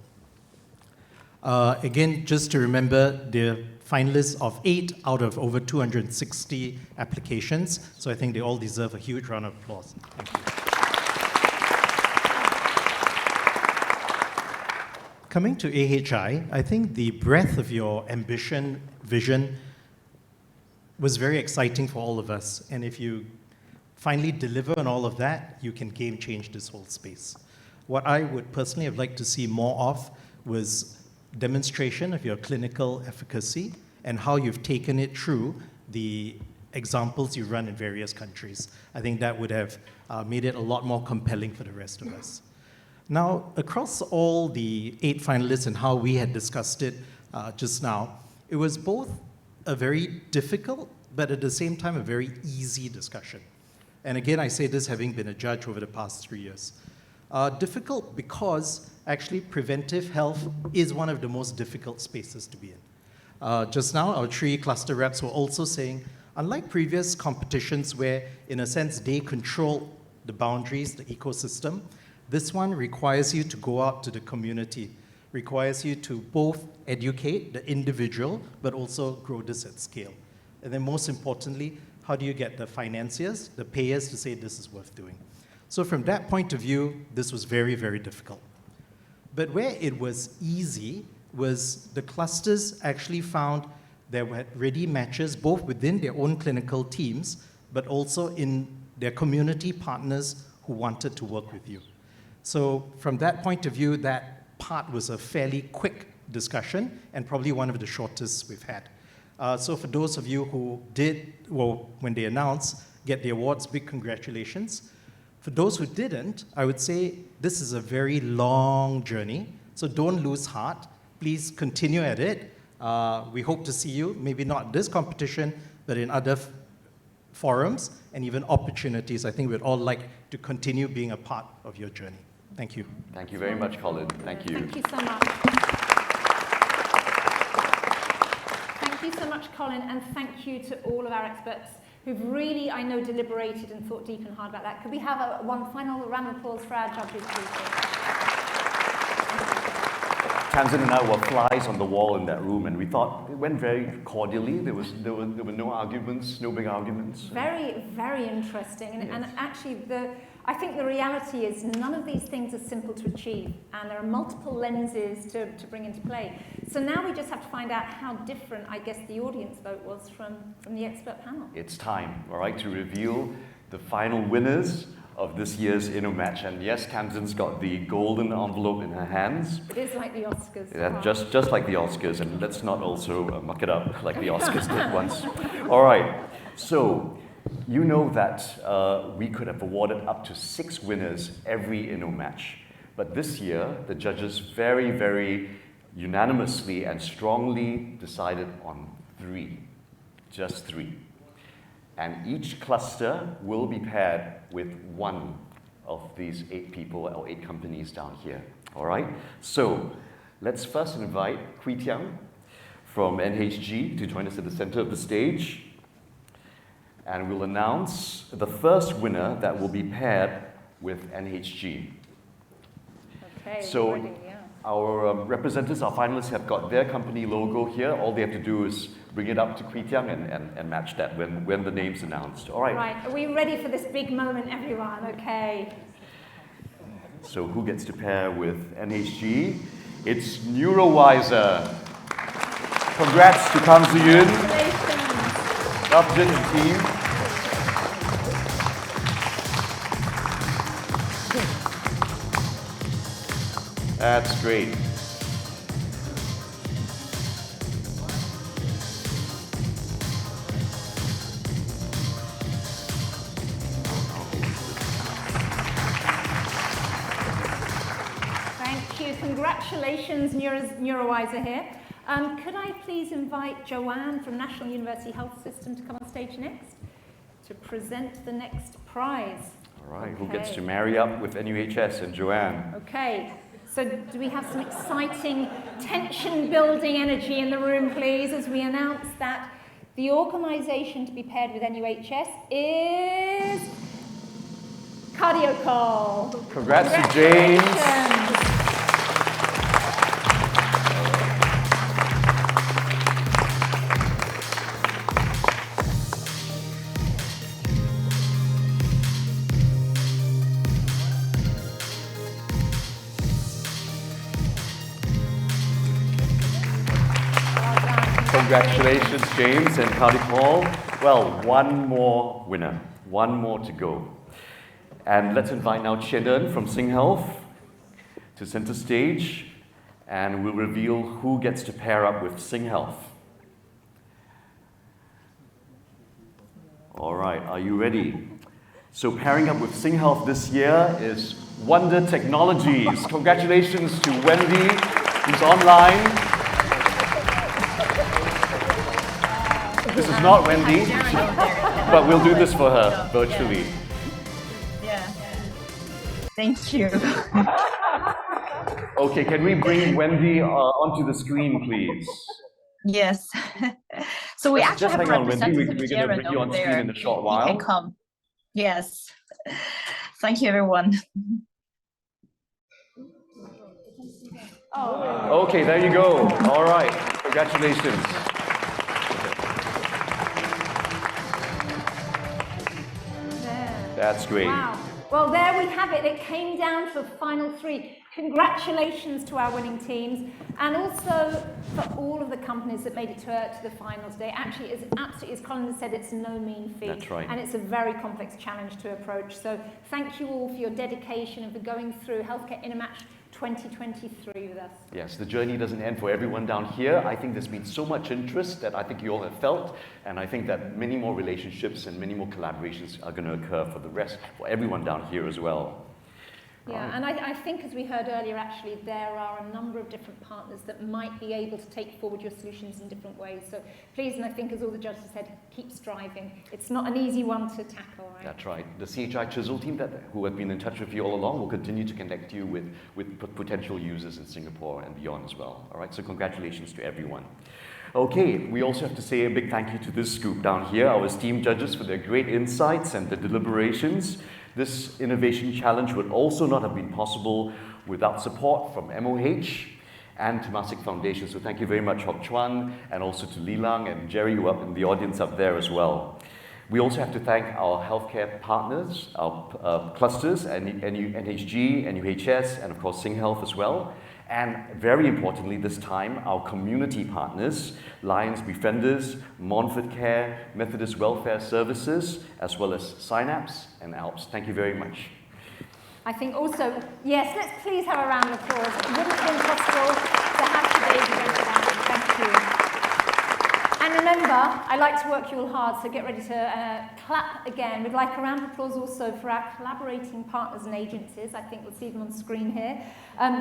Again, just to remember, the finalists of 8 out of over 260 applications, so I think they all deserve a huge round of applause. Thank you. Coming to AHI, I think the breadth of your ambition, vision, was very exciting for all of us. And if you finally deliver on all of that, you can game change this whole space. What I would personally have liked to see more of was demonstration of your clinical efficacy and how you've taken it through the examples you run in various countries. I think that would have made it a lot more compelling for the rest of us. Now, across all the 8 finalists and how we had discussed it just now, it was both a very difficult, but at the same time, a very easy discussion. And again, I say this having been a judge over the past 3 years. Difficult because actually preventive health is one of the most difficult spaces to be in. Just now, our 3 cluster reps were also saying, unlike previous competitions where, in a sense, they control the boundaries, the ecosystem, this one requires you to go out to the community, requires you to both educate the individual, but also grow this at scale. And then most importantly, how do you get the financiers, the payers to say this is worth doing? So from that point of view, this was very, very difficult. But where it was easy was the clusters actually found there were ready matches both within their own clinical teams, but also in their community partners who wanted to work with you. So from that point of view, that part was a fairly quick discussion and probably one of the shortest we've had. So for those of you who did, well, when they announced, get the awards, big congratulations. For those who didn't, I would say this is a very long journey, so don't lose heart. Please continue at it. We hope to see you, maybe not this competition, but in other forums and even opportunities. I think we'd all like to continue being a part of your journey. Thank you. Thank you very much, Colin. Thank you. Thank you so much. Thank you so much, Colin, and thank you to all of our experts who've really, I know, deliberated and thought deep and hard about that. Could we have one final round of applause for our judges, please? Tamsin and I were flies on the wall in that room, and we thought it went very cordially. There were no arguments, no big arguments. Very, very interesting. And, yes. and actually, I think the reality is none of these things are simple to achieve, and there are multiple lenses to bring into play. So now we just have to find out how different, I guess, the audience vote was from the expert panel. It's time, all right, to reveal the final winners of this year's InnoMatch. And yes, Tamsin's got the golden envelope in her hands. It is like the Oscars. Yeah, just like the Oscars, and let's not also muck it up like the Oscars did once. All right, so you know that we could have awarded up to 6 winners every InnoMatch. But this year, the judges very, very unanimously and strongly decided on 3, just 3. And each cluster will be paired with one of these 8 people or 8 companies down here. All right? So let's first invite Kui Tiang from NHG to join us at the center of the stage. And we'll announce the first winner that will be paired with NHG. Okay, so ready, yeah. Our representatives, our finalists have got their company logo here. All they have to do is bring it up to Kui Tiang and match that when the name's announced. All right. Right, are we ready for this big moment, everyone? Okay. So who gets to pair with NHG? It's Neurowiser. Congrats to Kam Soo-yoon, Upjin and team. That's great. Thank you. Congratulations, Neurowiser here. Could I please invite Joanne from National University Health System to come on stage next to present the next prize? All right, who gets to marry up with NUHS and Joanne? Okay, so do we have some exciting tension-building energy in the room, please, as we announce that the organisation to be paired with NUHS is CardioCall. Congrats to James. Congratulations, James and CardioCall. Well, one more winner, one more to go. And let's invite now Chetan from Sing Health to center stage, and we'll reveal who gets to pair up with Sing Health. All right, are you ready? So pairing up with Sing Health this year is Wonder Technologies. Congratulations to Wendy, who's online. This is not Wendy, but we'll do this for her virtually. Yeah. Thank you. Okay, can we bring Wendy onto the screen, please? Yes. So we actually just have hang on, Wendy. We're representative going to bring you on screen in a short while. You can come. Yes. Thank you, everyone. Okay, there you go. All right, congratulations. That's great. Wow. Well, there we have it. It came down to a final three. Congratulations to our winning teams, and also for all of the companies that made it to the final today. Actually, it's absolutely, as Colin has said, it's no mean feat. That's right. And it's a very complex challenge to approach. So thank you all for your dedication and for going through Healthcare InnoMatch 2023 with us. Yes, the journey doesn't end for everyone down here. I think there's been so much interest that I think you all have felt, and I think that many more relationships and many more collaborations are going to occur for the rest, for everyone down here as well. Yeah, and I think, as we heard earlier, actually, there are a number of different partners that might be able to take forward your solutions in different ways. So please, and I think, as all the judges said, keep striving. It's not an easy one to tackle, right? That's right. The CHI Chisel team who have been in touch with you all along will continue to connect you with potential users in Singapore and beyond as well. All right, so congratulations to everyone. Okay, we also have to say a big thank you to this group down here, our esteemed judges, for their great insights and the deliberations. This innovation challenge would also not have been possible without support from MOH and Temasek Foundation. So thank you very much, Hock Chuan, and also to Li Lang and Jerry, who are in the audience up there as well. We also have to thank our healthcare partners, our clusters, NHG, NUHS, and of course Sing Health as well. And very importantly this time, our community partners, Lions Befrienders, Montfort Care, Methodist Welfare Services, as well as Synapse and ALPS. Thank you very much. I think also, yes, let's please have a round of applause. It wouldn't have been possible to have today's event without it. Thank you. And remember, I like to work you all hard, so get ready to clap again. We'd like a round of applause also for our collaborating partners and agencies. I think we'll see them on screen here.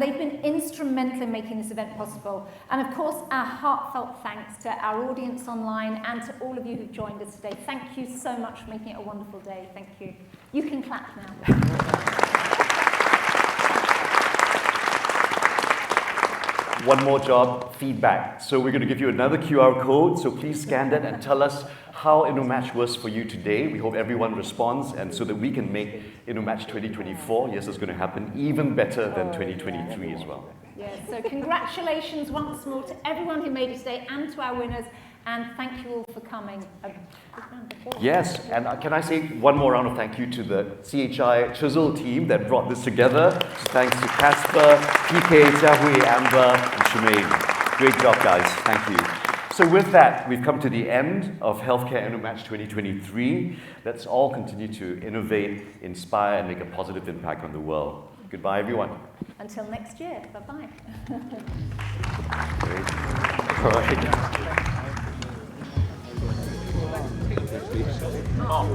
They've been instrumental in making this event possible. And of course, our heartfelt thanks to our audience online and to all of you who've joined us today. Thank you so much for making it a wonderful day. Thank you. You can clap now. One more job, feedback. So we're going to give you another QR code, so please scan that and tell us how InnoMatch was for you today. We hope everyone responds, and so that we can make InnoMatch 2024, yes, it's going to happen, even better than 2023 as well. Yeah, so congratulations once more to everyone who made it today and to our winners, and thank you all for coming. Yes, and can I say one more round of thank you to the CHI Chisel team that brought this together. So thanks to Casper, PK, Xiahui, Amber, and Shemaine. Great job, guys. Thank you. So with that, we've come to the end of Healthcare InnoMatch 2023. Let's all continue to innovate, inspire, and make a positive impact on the world. Goodbye, everyone. Until next year. Bye-bye. All right. Oh.